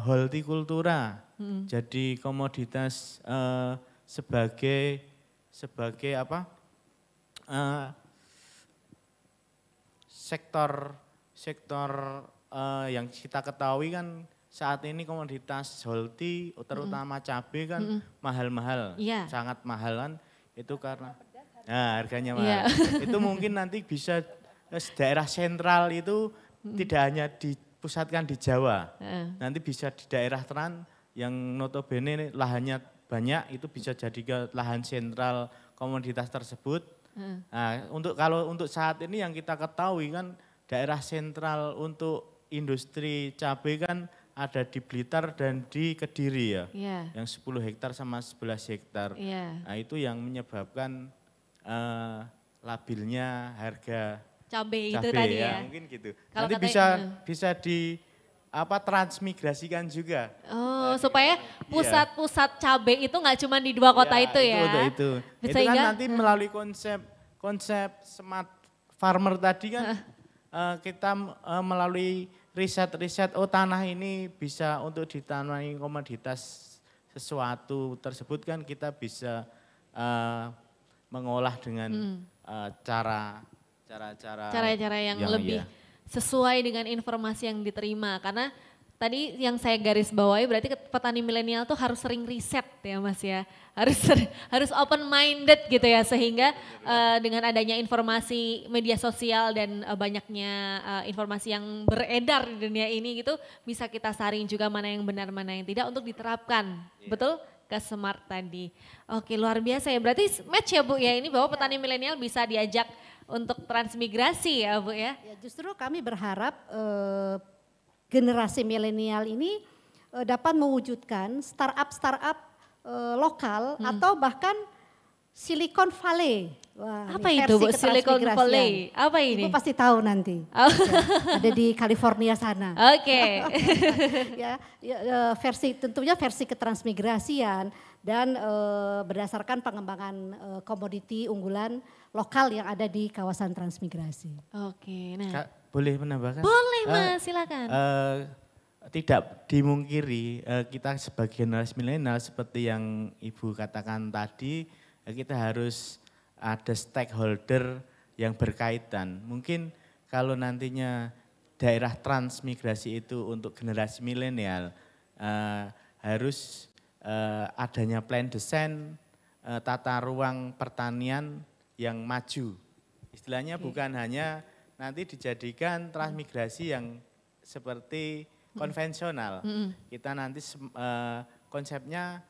hortikultura jadi komoditas sebagai sektor yang kita ketahui kan saat ini komoditas holti terutama cabai kan mahal-mahal, sangat mahal kan itu karena harganya mahal. Itu mungkin nanti bisa daerah sentral itu tidak hanya dipusatkan di Jawa, nanti bisa di daerah Trans yang notabene lahannya banyak itu bisa jadi ke lahan sentral komoditas tersebut. Nah, untuk saat ini yang kita ketahui kan daerah sentral untuk industri cabai kan ada di Blitar dan di Kediri ya. Yang 10 hektar sama 11 hektar. Nah, itu yang menyebabkan labilnya harga cabai itu tadi ya. Mungkin gitu. Kalau nanti bisa di transmigrasikan juga. Oh, supaya pusat-pusat cabai itu nggak cuma di 2 kota itu ya. Itu kan nanti melalui konsep smart farmer tadi kan kita melalui riset-riset, oh tanah ini bisa untuk ditanami komoditas sesuatu tersebut kan kita bisa mengolah dengan cara-cara yang lebih sesuai dengan informasi yang diterima. Karena tadi yang saya garis bawahi berarti petani milenial tuh harus sering riset ya Mas ya. Harus open minded gitu ya sehingga dengan adanya informasi media sosial dan banyaknya informasi yang beredar di dunia ini gitu bisa kita saring juga mana yang benar mana yang tidak untuk diterapkan. Betul? Ke smart tadi. Oke, luar biasa ya. Berarti match ya Bu ya ini bahwa petani milenial bisa diajak untuk transmigrasi ya Bu ya. Justru kami berharap generasi milenial ini dapat mewujudkan startup lokal atau bahkan Silicon Valley. Wah, apa itu Bu Silicon Valley? Apa ini? Ibu pasti tahu nanti. Ya, ada di California sana. Oke. Tentunya versi ketransmigrasian dan berdasarkan pengembangan komoditi unggulan lokal yang ada di kawasan transmigrasi. Oke, nah. Kak, boleh menambahkan? Boleh Mas, silakan. Tidak dimungkiri kita sebagai generasi milenial seperti yang Ibu katakan tadi, kita harus ada stakeholder yang berkaitan. Mungkin kalau nantinya daerah transmigrasi itu untuk generasi milenial harus adanya plan desain tata ruang pertanian yang maju. Istilahnya bukan hanya nanti dijadikan transmigrasi yang seperti konvensional. Kita nanti konsepnya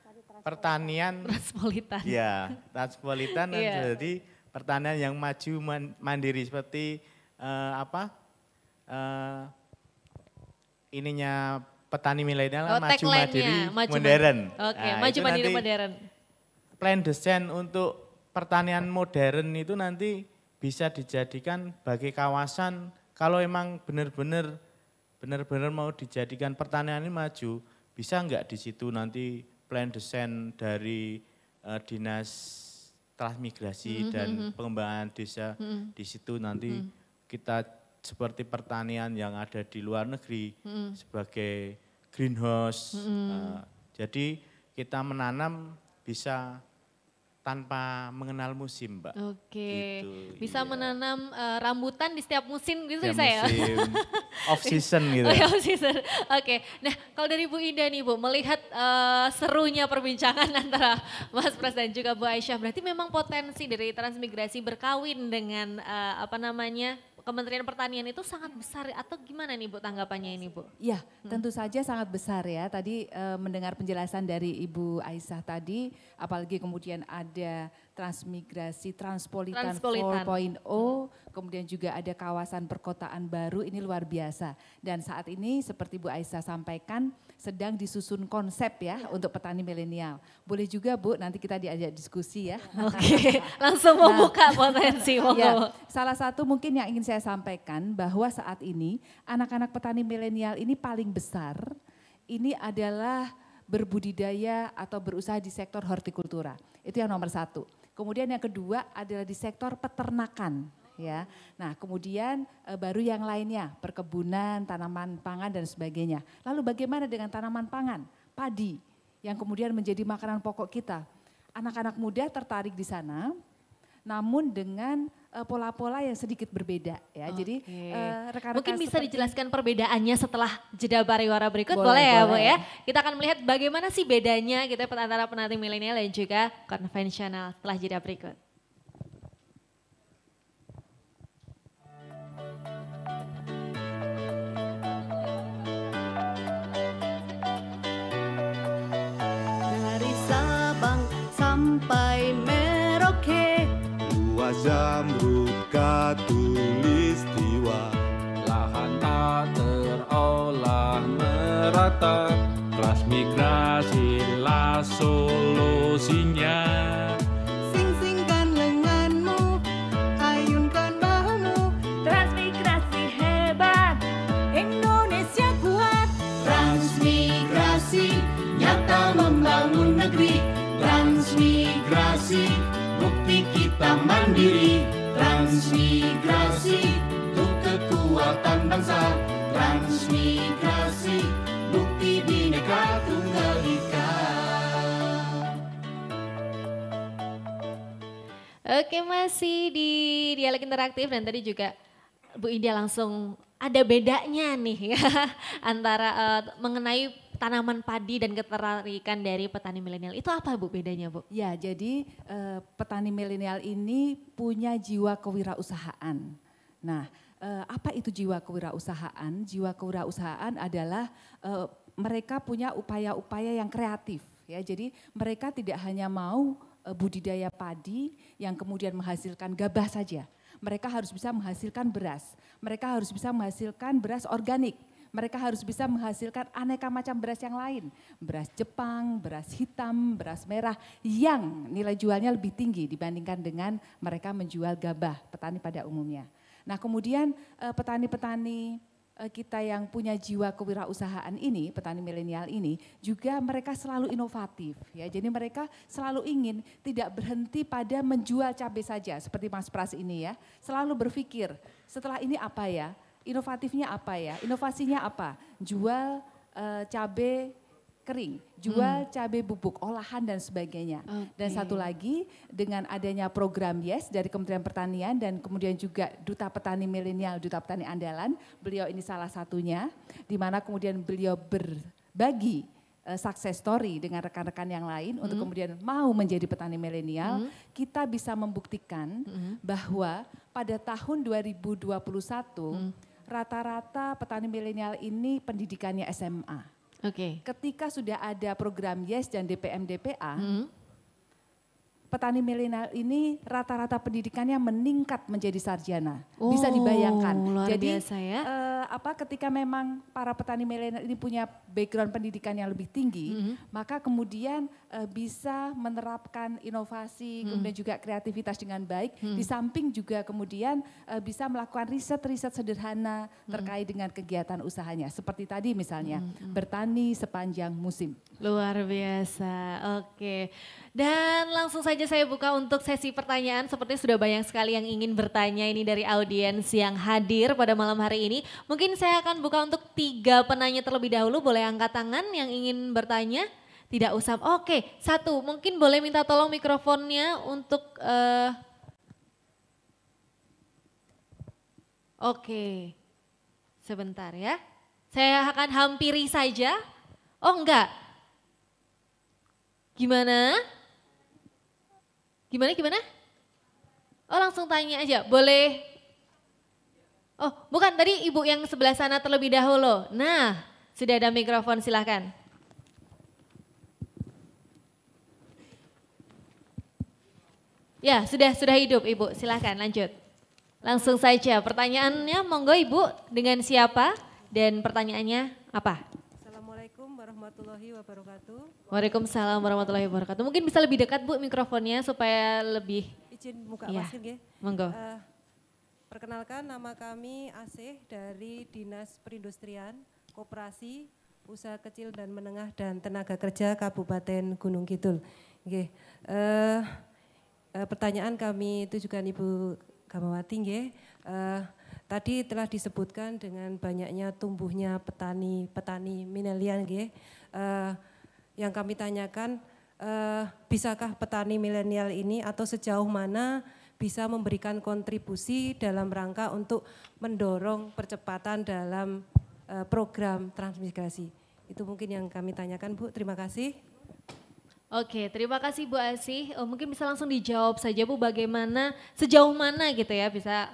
pertanian Transpolitan. Ya, transpolitan dan jadi pertanian yang maju mandiri seperti ininya petani milenial maju mandiri modern. Oke, maju mandiri modern. Plan desain untuk pertanian modern itu nanti bisa dijadikan bagi kawasan kalau emang benar-benar mau dijadikan pertanian ini maju, bisa enggak di situ nanti plan desain dari dinas transmigrasi dan pengembangan desa di situ nanti kita seperti pertanian yang ada di luar negeri sebagai greenhouse. Jadi kita menanam bisa tanpa mengenal musim, Mbak. Oke, gitu, bisa menanam rambutan di setiap musim gitu setiap bisa ya? musim, off season gitu. Off season. Oke, nah kalau dari Bu Indah nih Bu, melihat serunya perbincangan antara Mas Pras dan juga Bu Aisyah, berarti memang potensi dari transmigrasi berkawin dengan Kementerian Pertanian itu sangat besar atau gimana nih Bu tanggapannya ini Bu? Ya, tentu saja sangat besar ya. Tadi mendengar penjelasan dari Ibu Aisyah tadi, apalagi kemudian ada transmigrasi, transpolitan 4.0, kemudian juga ada kawasan perkotaan baru, ini luar biasa. Dan saat ini seperti Bu Aisyah sampaikan, sedang disusun konsep ya untuk petani milenial. Boleh juga Bu, nanti kita diajak diskusi ya. Oke, langsung membuka potensi. Ya, salah satu mungkin yang ingin saya sampaikan bahwa saat ini anak-anak petani milenial ini paling besar, ini adalah berbudidaya atau berusaha di sektor hortikultura. Itu yang nomor satu. Kemudian yang kedua adalah di sektor peternakan. Ya, nah kemudian baru yang lainnya perkebunan, tanaman pangan dan sebagainya. Lalu bagaimana dengan tanaman pangan, padi yang kemudian menjadi makanan pokok kita? Anak-anak muda tertarik di sana, namun dengan pola-pola yang sedikit berbeda ya. Jadi rekan-rekan mungkin bisa dijelaskan perbedaannya setelah jeda pariwara berikut, boleh ya Bu ya? Kita akan melihat bagaimana sih bedanya gitu antara petani milenial dan juga konvensional setelah jeda berikut. Dari Sabang sampai Merauke, Luas Zamrud Katulistiwa, Lahan tak terolah merata, transmigrasilah solusinya. sing-singkan lenganmu, ayunkan bahumu, transmigrasi hebat, Indonesia kuat. Transmigrasi nyata membangun negeri, transmigrasi bukti kita mandiri, transmigrasi untuk kekuatan bangsa, transmigrasi bukti Bhinneka Tunggal Ika. Oke, masih di dialog interaktif dan tadi juga Bu Indah langsung ada bedanya nih ya antara mengenai tanaman padi dan ketertarikan dari petani milenial. Itu apa Bu bedanya Bu? Ya, jadi petani milenial ini punya jiwa kewirausahaan. Nah, apa itu jiwa kewirausahaan? Jiwa kewirausahaan adalah mereka punya upaya-upaya yang kreatif. Ya, jadi mereka tidak hanya mau budidaya padi yang kemudian menghasilkan gabah saja. Mereka harus bisa menghasilkan beras. Mereka harus bisa menghasilkan beras organik. Mereka harus bisa menghasilkan aneka macam beras yang lain. Beras Jepang, beras hitam, beras merah yang nilai jualnya lebih tinggi dibandingkan dengan mereka menjual gabah, petani pada umumnya. Nah kemudian petani-petani kita yang punya jiwa kewirausahaan ini, petani milenial ini, juga mereka selalu inovatif ya. Jadi mereka selalu ingin tidak berhenti pada menjual cabai saja seperti Mas Pras ini ya. Selalu berpikir setelah ini apa ya, inovatifnya apa ya, inovasinya apa, jual cabai kering, jual cabai bubuk, olahan dan sebagainya. Dan satu lagi dengan adanya program YES dari Kementerian Pertanian dan kemudian juga Duta Petani Milenial, Duta Petani Andalan, beliau ini salah satunya, di mana kemudian beliau berbagi success story dengan rekan-rekan yang lain untuk kemudian mau menjadi petani milenial, kita bisa membuktikan bahwa pada tahun 2021 rata-rata petani milenial ini pendidikannya SMA. Ketika sudah ada program YES dan DPM-DPA, petani milenial ini rata-rata pendidikannya meningkat menjadi sarjana. Bisa dibayangkan. Luar Jadi biasa ya. ketika memang para petani milenial ini punya background pendidikan yang lebih tinggi, maka kemudian bisa menerapkan inovasi, kemudian juga kreativitas dengan baik. Di samping juga kemudian bisa melakukan riset-riset sederhana terkait dengan kegiatan usahanya. Seperti tadi misalnya bertani sepanjang musim. Luar biasa, oke. Dan langsung saja saya buka untuk sesi pertanyaan. Sepertinya sudah banyak sekali yang ingin bertanya ini dari audiens yang hadir pada malam hari ini. Mungkin saya akan buka untuk 3 penanya terlebih dahulu. Boleh angkat tangan yang ingin bertanya? Tidak usah, oke. 1, mungkin boleh minta tolong mikrofonnya untuk... Oke, sebentar ya. Saya akan hampiri saja. Oh enggak. Gimana? Gimana? Oh langsung tanya aja, boleh? Oh bukan, tadi ibu yang sebelah sana terlebih dahulu. Nah, sudah ada mikrofon, silahkan. Ya, sudah hidup ibu, silahkan lanjut. Langsung saja, pertanyaannya monggo ibu, dengan siapa dan pertanyaannya apa? Assalamualaikum warahmatullahi wabarakatuh. Waalaikumsalam warahmatullahi wabarakatuh. Mungkin bisa lebih dekat Bu mikrofonnya supaya lebih... Izin buka ya, masker nggih. Monggo. Perkenalkan, nama kami Asih dari Dinas Perindustrian, Koperasi, Usaha Kecil dan Menengah dan Tenaga Kerja Kabupaten Gunung Kidul. Nggih. Pertanyaan kami itu juga Ibu Gamawati nggih. Tadi telah disebutkan dengan banyaknya tumbuhnya petani milenial nggih. Yang kami tanyakan, bisakah petani milenial ini atau sejauh mana bisa memberikan kontribusi dalam rangka untuk mendorong percepatan dalam program transmigrasi. Itu mungkin yang kami tanyakan Bu, terima kasih. Oke, terima kasih Bu Asih. Mungkin bisa langsung dijawab saja Bu, bagaimana, sejauh mana gitu ya bisa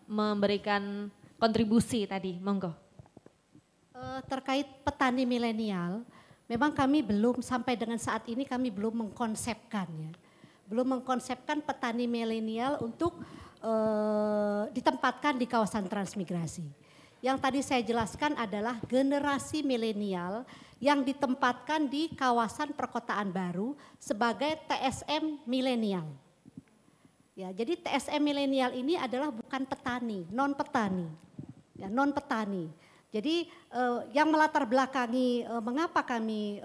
memberikan kontribusi tadi, monggo. Terkait petani milenial, memang kami belum sampai dengan saat ini kami belum mengkonsepkan ya. Belum mengkonsepkan petani milenial untuk ditempatkan di kawasan transmigrasi. Yang tadi saya jelaskan adalah generasi milenial yang ditempatkan di kawasan perkotaan baru sebagai TSM milenial. Ya, jadi TSM milenial ini adalah bukan petani, non petani. Ya, non petani. Jadi yang melatar belakangi mengapa kami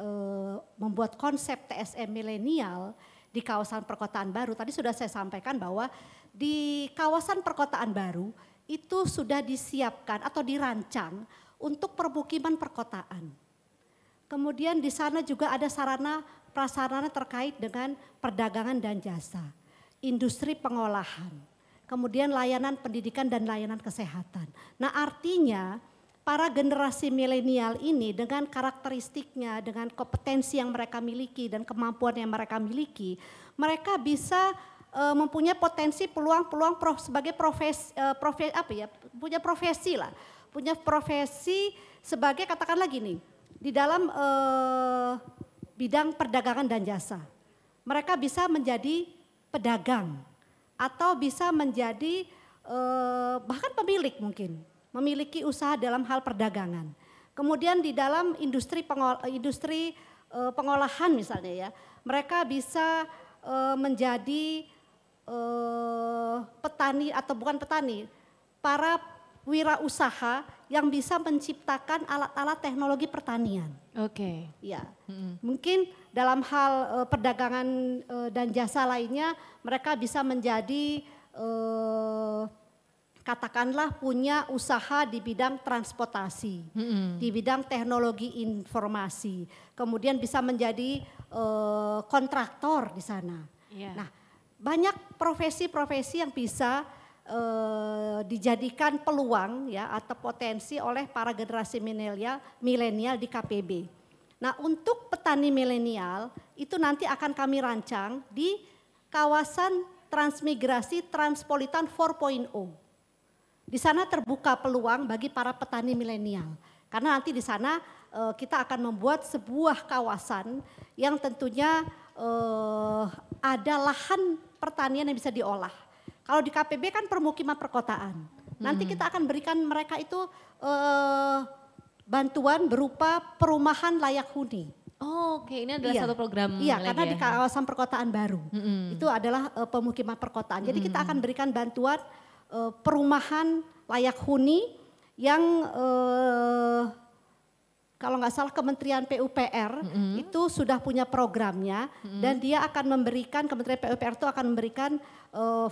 membuat konsep TSM milenial di kawasan perkotaan baru, tadi sudah saya sampaikan bahwa di kawasan perkotaan baru itu sudah disiapkan atau dirancang untuk permukiman perkotaan. Kemudian di sana juga ada sarana prasarana terkait dengan perdagangan dan jasa, industri pengolahan, kemudian layanan pendidikan dan layanan kesehatan. Nah artinya para generasi milenial ini dengan karakteristiknya, dengan kompetensi yang mereka miliki dan kemampuan yang mereka miliki, mereka bisa mempunyai potensi peluang-peluang sebagai punya profesi lah, punya profesi sebagai katakanlah gini, di dalam bidang perdagangan dan jasa. Mereka bisa menjadi pedagang atau bisa menjadi bahkan pemilik mungkin, memiliki usaha dalam hal perdagangan. Kemudian di dalam industri pengolahan misalnya ya, mereka bisa menjadi petani atau bukan petani, para wirausaha yang bisa menciptakan alat-alat teknologi pertanian. Oke. Ya, mungkin dalam hal perdagangan dan jasa lainnya mereka bisa menjadi katakanlah punya usaha di bidang transportasi, di bidang teknologi informasi, kemudian bisa menjadi kontraktor di sana. Yeah. Nah, banyak profesi-profesi yang bisa dijadikan peluang ya atau potensi oleh para generasi milenial di KPB. Nah, untuk petani milenial itu nanti akan kami rancang di kawasan transmigrasi Transpolitan 4.0. Di sana terbuka peluang bagi para petani milenial. Karena nanti di sana kita akan membuat sebuah kawasan yang tentunya ada lahan pertanian yang bisa diolah. Kalau di KPB kan permukiman perkotaan. Nanti kita akan berikan mereka itu bantuan berupa perumahan layak huni. Oh, oke, ini adalah satu program. Iya, karena di kawasan perkotaan baru. Itu adalah pemukiman perkotaan. Jadi kita akan berikan bantuan perumahan layak huni yang kalau nggak salah Kementerian PUPR itu sudah punya programnya dan dia akan memberikan, Kementerian PUPR itu akan memberikan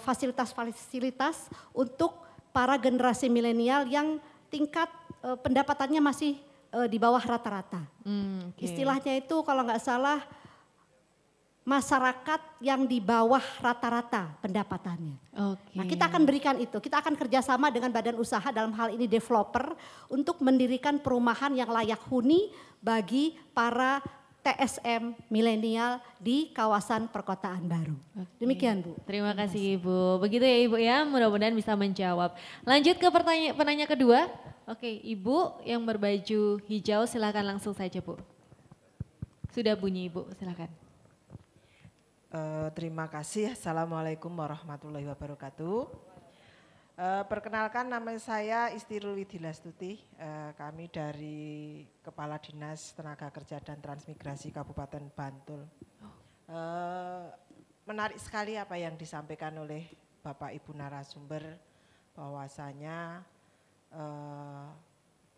fasilitas-fasilitas untuk para generasi milenial yang tingkat pendapatannya masih di bawah rata-rata. Okay. Istilahnya itu kalau nggak salah masyarakat yang di bawah rata-rata pendapatannya. Okay. Nah, kita akan berikan itu. Kita akan kerjasama dengan badan usaha dalam hal ini developer untuk mendirikan perumahan yang layak huni bagi para TSM milenial di kawasan perkotaan baru. Okay. Demikian Bu. Terima kasih Ibu. Begitu ya Ibu ya, mudah-mudahan bisa menjawab. Lanjut ke penanya kedua. Oke, Ibu yang berbaju hijau silakan langsung saja Bu. Sudah bunyi Ibu, silakan. Terima kasih. Assalamualaikum warahmatullahi wabarakatuh. Perkenalkan, nama saya Istirul Widilastuti. Kami dari Kepala Dinas Tenaga Kerja dan Transmigrasi Kabupaten Bantul. Menarik sekali apa yang disampaikan oleh Bapak Ibu narasumber, bahwasanya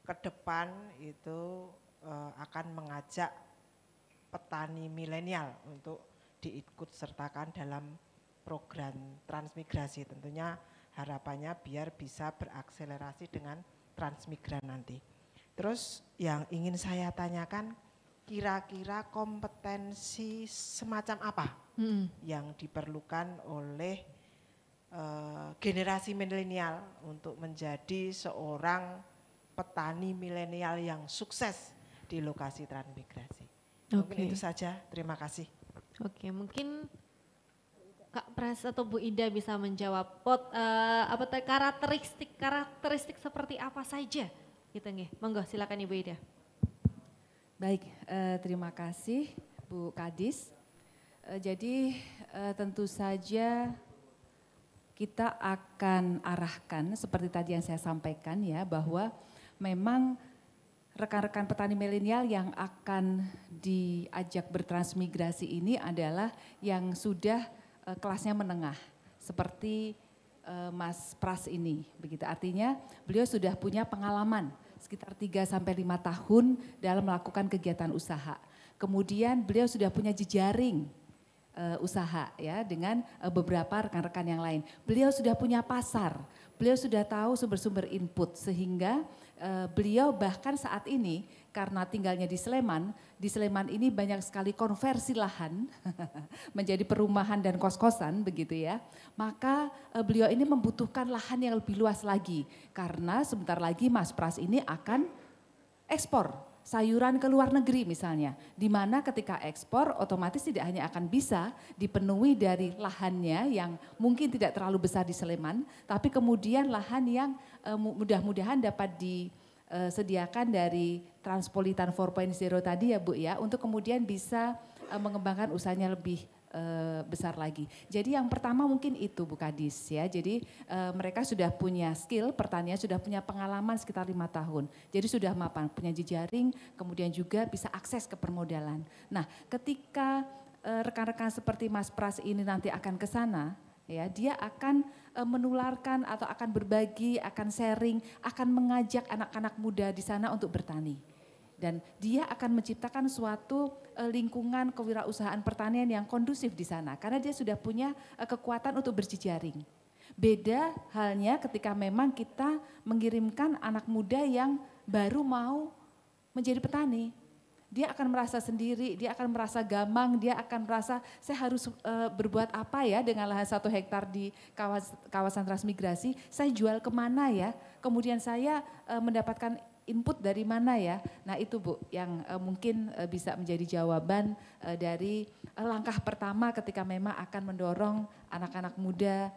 ke depan itu akan mengajak petani milenial untuk diikut sertakan dalam program transmigrasi. Tentunya harapannya biar bisa berakselerasi dengan transmigran nanti. Terus yang ingin saya tanyakan, kira-kira kompetensi semacam apa yang diperlukan oleh generasi milenial untuk menjadi seorang petani milenial yang sukses di lokasi transmigrasi. Mungkin itu saja, terima kasih. Oke, mungkin Kak Pras atau Bu Ida bisa menjawab karakteristik seperti apa saja gitu nggih. Monggo silakan Ibu Ida. Baik, terima kasih Bu Kadis. Jadi tentu saja kita akan arahkan seperti tadi yang saya sampaikan ya, bahwa memang rekan-rekan petani milenial yang akan diajak bertransmigrasi ini adalah yang sudah kelasnya menengah seperti Mas Pras ini, begitu. Artinya beliau sudah punya pengalaman sekitar 3-5 tahun dalam melakukan kegiatan usaha. Kemudian beliau sudah punya jejaring usaha ya dengan beberapa rekan-rekan yang lain. Beliau sudah punya pasar, beliau sudah tahu sumber-sumber input sehingga beliau bahkan saat ini karena tinggalnya di Sleman ini banyak sekali konversi lahan menjadi perumahan dan kos-kosan begitu ya. Maka beliau ini membutuhkan lahan yang lebih luas lagi karena sebentar lagi Mas Pras ini akan ekspor sayuran ke luar negeri misalnya, di mana ketika ekspor otomatis tidak hanya akan bisa dipenuhi dari lahannya yang mungkin tidak terlalu besar di Sleman, tapi kemudian lahan yang mudah-mudahan dapat disediakan dari Transpolitan 4.0 tadi ya Bu ya, untuk kemudian bisa mengembangkan usahanya lebih besar lagi. Jadi yang pertama mungkin itu Bu Kadis ya, jadi mereka sudah punya skill pertanian, sudah punya pengalaman sekitar 5 tahun. Jadi sudah mapan, punya jejaring, kemudian juga bisa akses ke permodalan. Nah ketika rekan-rekan seperti Mas Pras ini nanti akan ke sana, ya, dia akan menularkan atau akan berbagi, akan sharing, akan mengajak anak-anak muda di sana untuk bertani. Dan dia akan menciptakan suatu lingkungan kewirausahaan pertanian yang kondusif di sana karena dia sudah punya kekuatan untuk berjejaring. Beda halnya ketika memang kita mengirimkan anak muda yang baru mau menjadi petani. Dia akan merasa sendiri, dia akan merasa gamang, dia akan merasa saya harus berbuat apa ya dengan lahan 1 hektar di kawasan transmigrasi, saya jual kemana ya, kemudian saya mendapatkan input dari mana ya. Nah itu Bu yang mungkin bisa menjadi jawaban dari langkah pertama ketika memang akan mendorong anak-anak muda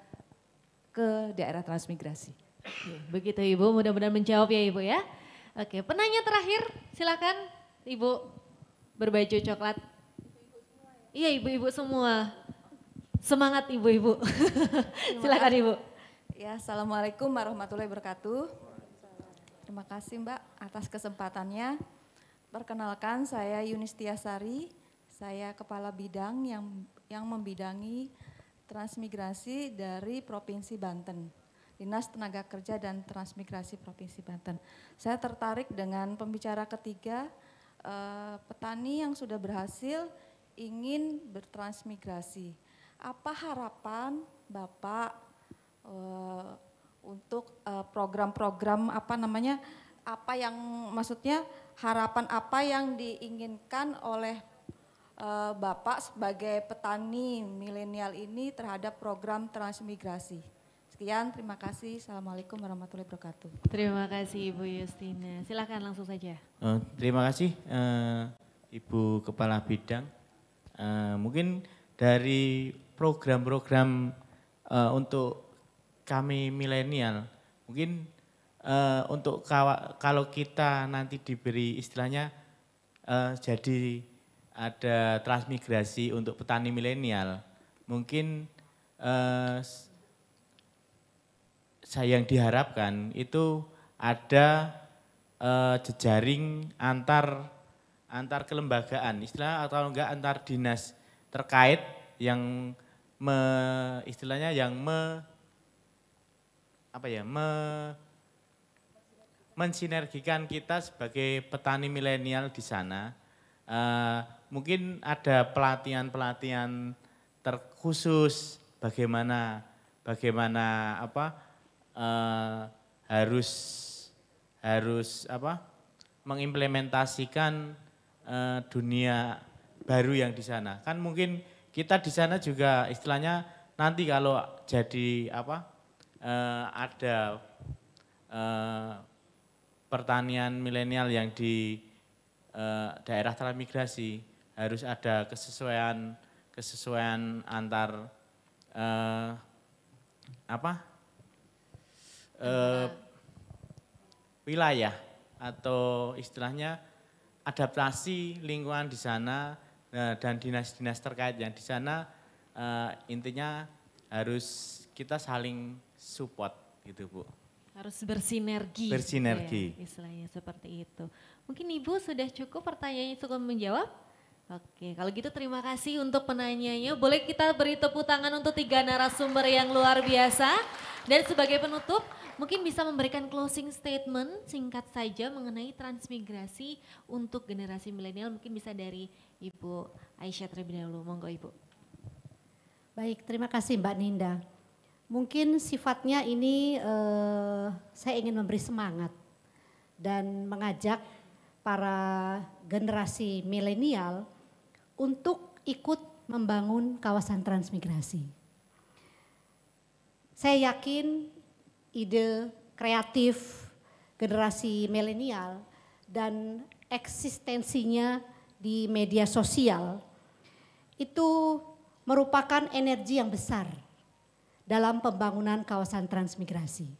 ke daerah transmigrasi. Begitu Ibu, mudah-mudahan menjawab ya Ibu ya. Oke, penanya terakhir silakan. Ibu berbaju coklat. Iya ibu-ibu semua. Semangat ibu-ibu. Silakan Ibu. Ya, Assalamualaikum warahmatullahi wabarakatuh. Terima kasih Mbak atas kesempatannya. Perkenalkan saya Yunistiasari, saya kepala bidang yang membidangi transmigrasi dari Provinsi Banten. Dinas Tenaga Kerja dan Transmigrasi Provinsi Banten. Saya tertarik dengan pembicara ketiga, petani yang sudah berhasil ingin bertransmigrasi. Apa harapan Bapak untuk program-program apa yang maksudnya harapan apa yang diinginkan oleh Bapak sebagai petani milenial ini terhadap program transmigrasi? Sekian, terima kasih. Assalamualaikum warahmatullahi wabarakatuh. Terima kasih Ibu Yustina. Silakan langsung saja. Terima kasih Ibu Kepala Bidang. Mungkin dari program-program untuk kami milenial, mungkin untuk kalau kita nanti diberi istilahnya jadi ada transmigrasi untuk petani milenial, mungkin yang diharapkan itu ada jejaring antar kelembagaan, istilah atau enggak antar dinas terkait yang mensinergikan kita sebagai petani milenial di sana. Mungkin ada pelatihan terkhusus bagaimana harus mengimplementasikan dunia baru yang di sana. Kan mungkin kita di sana juga istilahnya nanti kalau jadi ada pertanian milenial yang di daerah transmigrasi harus ada kesesuaian antar wilayah atau istilahnya adaptasi lingkungan di sana dan dinas-dinas terkait yang di sana intinya harus kita saling support gitu Bu. Harus bersinergi. Bersinergi. Ya, istilahnya seperti itu. Mungkin Ibu sudah cukup pertanyaannya cukup menjawab? Oke, kalau gitu terima kasih untuk penanyanya. Boleh kita beri tepuk tangan untuk 3 narasumber yang luar biasa. Dan sebagai penutup, mungkin bisa memberikan closing statement singkat saja mengenai transmigrasi untuk generasi milenial. Mungkin bisa dari Ibu Aisyah terlebih dahulu. Monggo Ibu. Baik, terima kasih Mbak Ninda. Mungkin sifatnya ini saya ingin memberi semangat dan mengajak para generasi milenial untuk ikut membangun kawasan transmigrasi. Saya yakin ide kreatif generasi milenial dan eksistensinya di media sosial itu merupakan energi yang besar dalam pembangunan kawasan transmigrasi.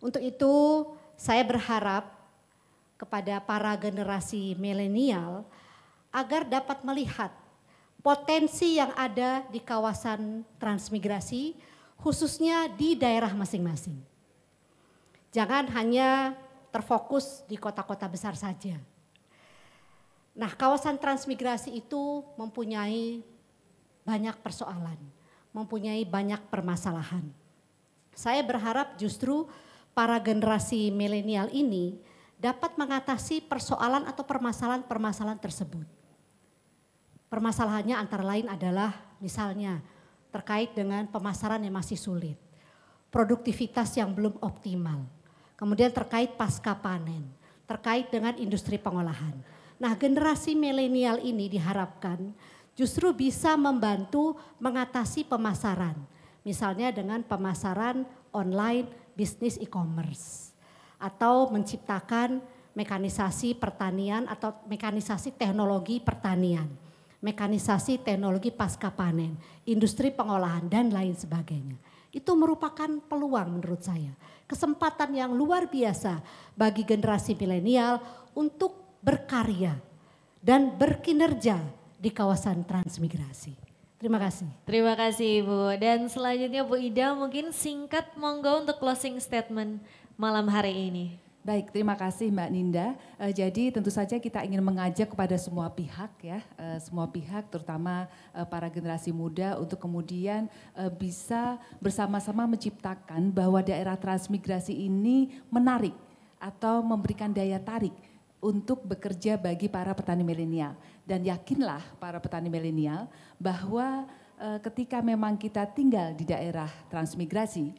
Untuk itu saya berharap kepada para generasi milenial agar dapat melihat potensi yang ada di kawasan transmigrasi khususnya di daerah masing-masing. Jangan hanya terfokus di kota-kota besar saja. Nah, kawasan transmigrasi itu mempunyai banyak persoalan, mempunyai banyak permasalahan. Saya berharap justru para generasi milenial ini dapat mengatasi persoalan atau permasalahan-permasalahan tersebut. Permasalahannya antara lain adalah misalnya terkait dengan pemasaran yang masih sulit, produktivitas yang belum optimal, kemudian terkait pasca panen, terkait dengan industri pengolahan. Nah, generasi milenial ini diharapkan justru bisa membantu mengatasi pemasaran, misalnya dengan pemasaran online, bisnis e-commerce, atau menciptakan mekanisasi pertanian atau mekanisasi teknologi pertanian, mekanisasi teknologi pasca panen, industri pengolahan dan lain sebagainya. Itu merupakan peluang menurut saya, kesempatan yang luar biasa bagi generasi milenial untuk berkarya dan berkinerja di kawasan transmigrasi. Terima kasih. Terima kasih Ibu. Dan selanjutnya Bu Ida mungkin singkat monggo untuk closing statement malam hari ini. Baik, terima kasih Mbak Ninda. Jadi tentu saja kita ingin mengajak kepada semua pihak ya, semua pihak terutama para generasi muda untuk kemudian bisa bersama-sama menciptakan bahwa daerah transmigrasi ini menarik atau memberikan daya tarik untuk bekerja bagi para petani milenial. Dan yakinlah para petani milenial bahwa ketika memang kita tinggal di daerah transmigrasi,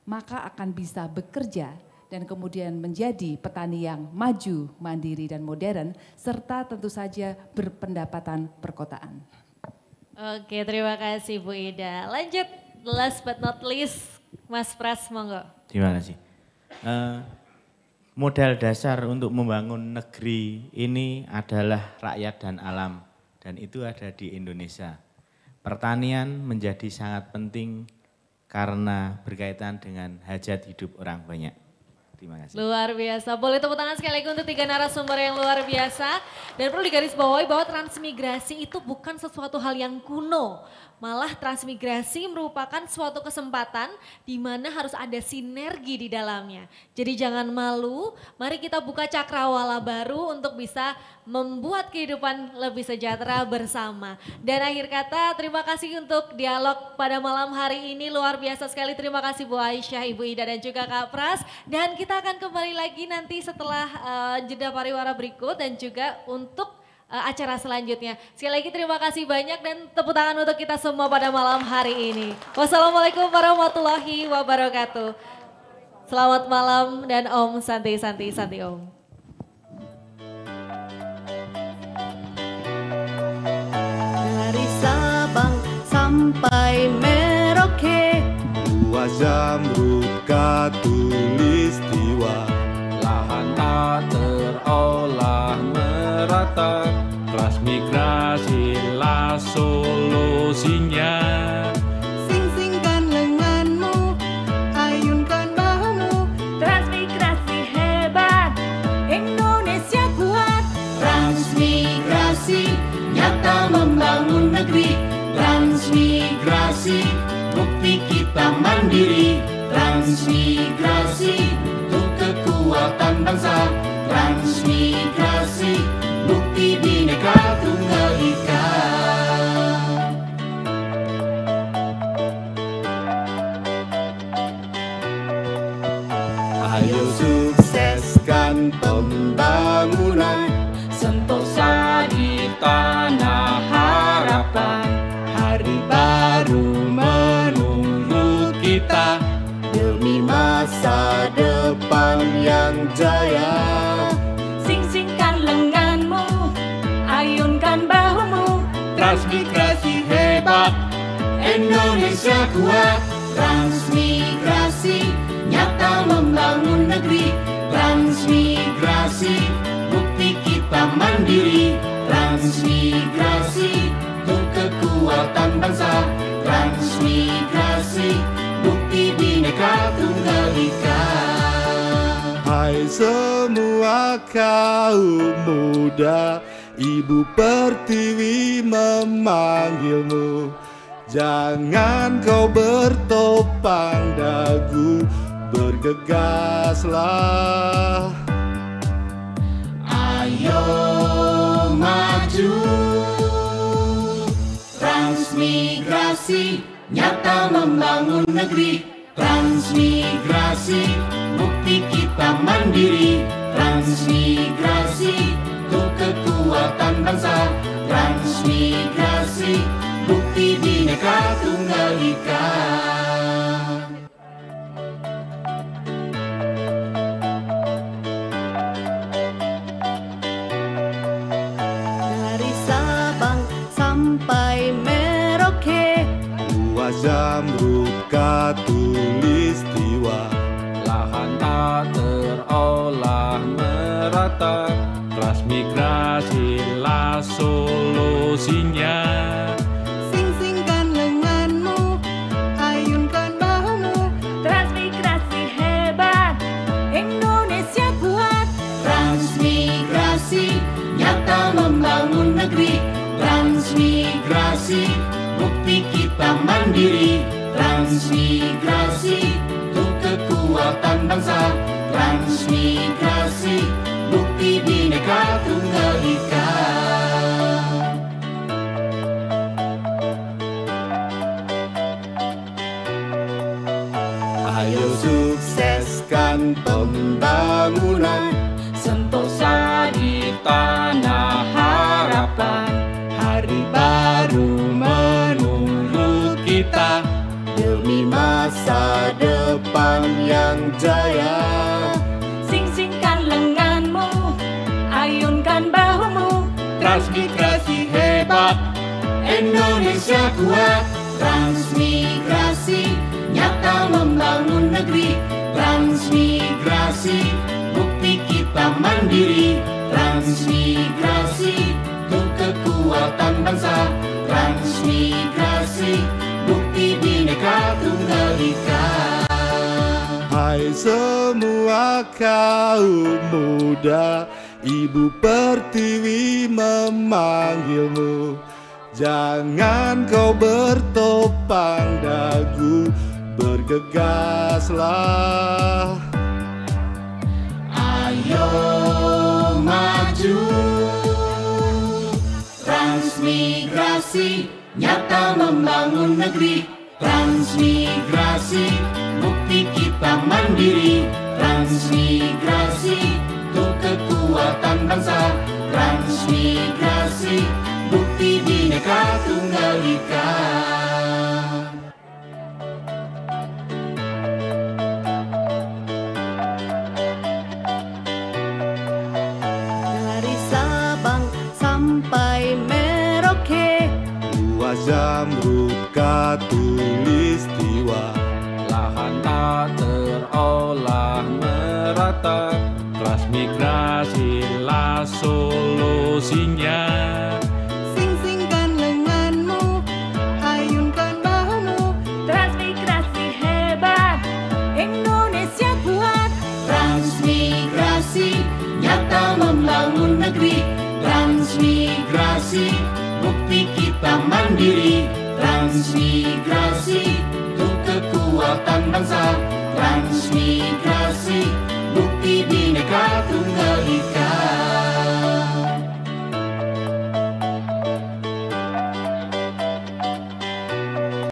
maka akan bisa bekerja dan kemudian menjadi petani yang maju, mandiri dan modern, serta tentu saja berpendapatan perkotaan. Oke, terima kasih Bu Ida. Lanjut, last but not least, Mas Pras, monggo. Terima kasih. Modal dasar untuk membangun negeri ini adalah rakyat dan alam, dan itu ada di Indonesia. Pertanian menjadi sangat penting karena berkaitan dengan hajat hidup orang banyak. Terima kasih. Luar biasa. Boleh tepuk tangan sekali lagi untuk 3 narasumber yang luar biasa. Dan perlu digarisbawahi bahwa transmigrasi itu bukan sesuatu hal yang kuno. Malah transmigrasi merupakan suatu kesempatan di mana harus ada sinergi di dalamnya. Jadi jangan malu, mari kita buka cakrawala baru untuk bisa membuat kehidupan lebih sejahtera bersama. Dan akhir kata, terima kasih untuk dialog pada malam hari ini, luar biasa sekali. Terima kasih Bu Aisyah, Ibu Ida dan juga Kak Pras. Dan kita akan kembali lagi nanti setelah jeda pariwara berikut dan juga untuk acara selanjutnya. Sekali lagi terima kasih banyak dan tepuk tangan untuk kita semua pada malam hari ini. Wassalamualaikum warahmatullahi wabarakatuh. Selamat malam dan Om Santi Santi Santi Om. Dari Sabang sampai Merauke, Buah zamrud katulistiwa, Lahan tak terolah merata, transmigrasilah solusinya. sing-singkan lenganmu, ayunkan bahumu, transmigrasi hebat, Indonesia kuat. Transmigrasi nyata membangun negeri, transmigrasi bukti kita mandiri, transmigrasi untuk kekuatan bangsa, transmigrasi bukti Bhinneka Tunggal Ika. ayo sukseskan pembangunan, Sentosa di tanah harapan, hari baru menunggu kita, Demi masa depan yang jaya, sing-singkan lenganmu, ayunkan bahumu, transmigrasi hebat, Indonesia kuat. Transmigrasi nyata membangun negeri, transmigrasi bukti kita mandiri, transmigrasi untuk kekuatan bangsa, transmigrasi bukti Bhinneka Tunggal Ika. hai semua kaum muda, Ibu Pertiwi memanggilmu. Jangan kau bertopang dagu, bergegaslah. Ayo maju, transmigrasi nyata membangun negeri. Transmigrasi, bukti kita mandiri. Transmigrasi, untuk kekuatan bangsa. Transmigrasi, bukti Bhinneka Tunggal Ika. Dari Sabang sampai Merauke, Buah Zamrud Katulistiwa, Lahan tak terolah merata, transmigrasilah solusinya. Sing-singkan lenganmu, ayunkan bahumu. Transmigrasi hebat, Indonesia kuat. Transmigrasi, nyata membangun negeri. Transmigrasi, bukti kita mandiri. Transmigrasi, untuk kekuatan bangsa. Transmigrasi, bukti Bhinneka Tunggal Ika. ayo sukseskan pembangunan. Sentosa di tanah harapan, hari baru menunggu kita. Demi masa depan yang jaya, Sing-singkan lenganmu, ayunkan bahumu. Transmigrasi hebat, Indonesia kuat. Transmigrasi, nyata membangun negeri. Transmigrasi, bukti kita mandiri. Transmigrasi, untuk kekuatan bangsa. Transmigrasi, bukti Bhinneka Tunggal Ika. hai semua kaum muda, Ibu Pertiwi memanggilmu. Jangan kau bertopang dagu, bergegaslah. Ayo maju. Transmigrasi, nyata membangun negeri. Transmigrasi, bukti kita mandiri. Transmigrasi, untuk kekuatan bangsa. Transmigrasi, bukti Bhinneka Tunggal Ika. dari Sabang sampai Merauke, Buah Zamrud Katulistiwa, lahan tak terolah merata, transmigrasilah solusinya. Sing-singkan lenganmu, ayunkan bahumu. Transmigrasi hebat, Indonesia kuat. Transmigrasi, nyata membangun negeri. Transmigrasi, bukti kita mandiri. Transmigrasi, untuk kekuatan bangsa.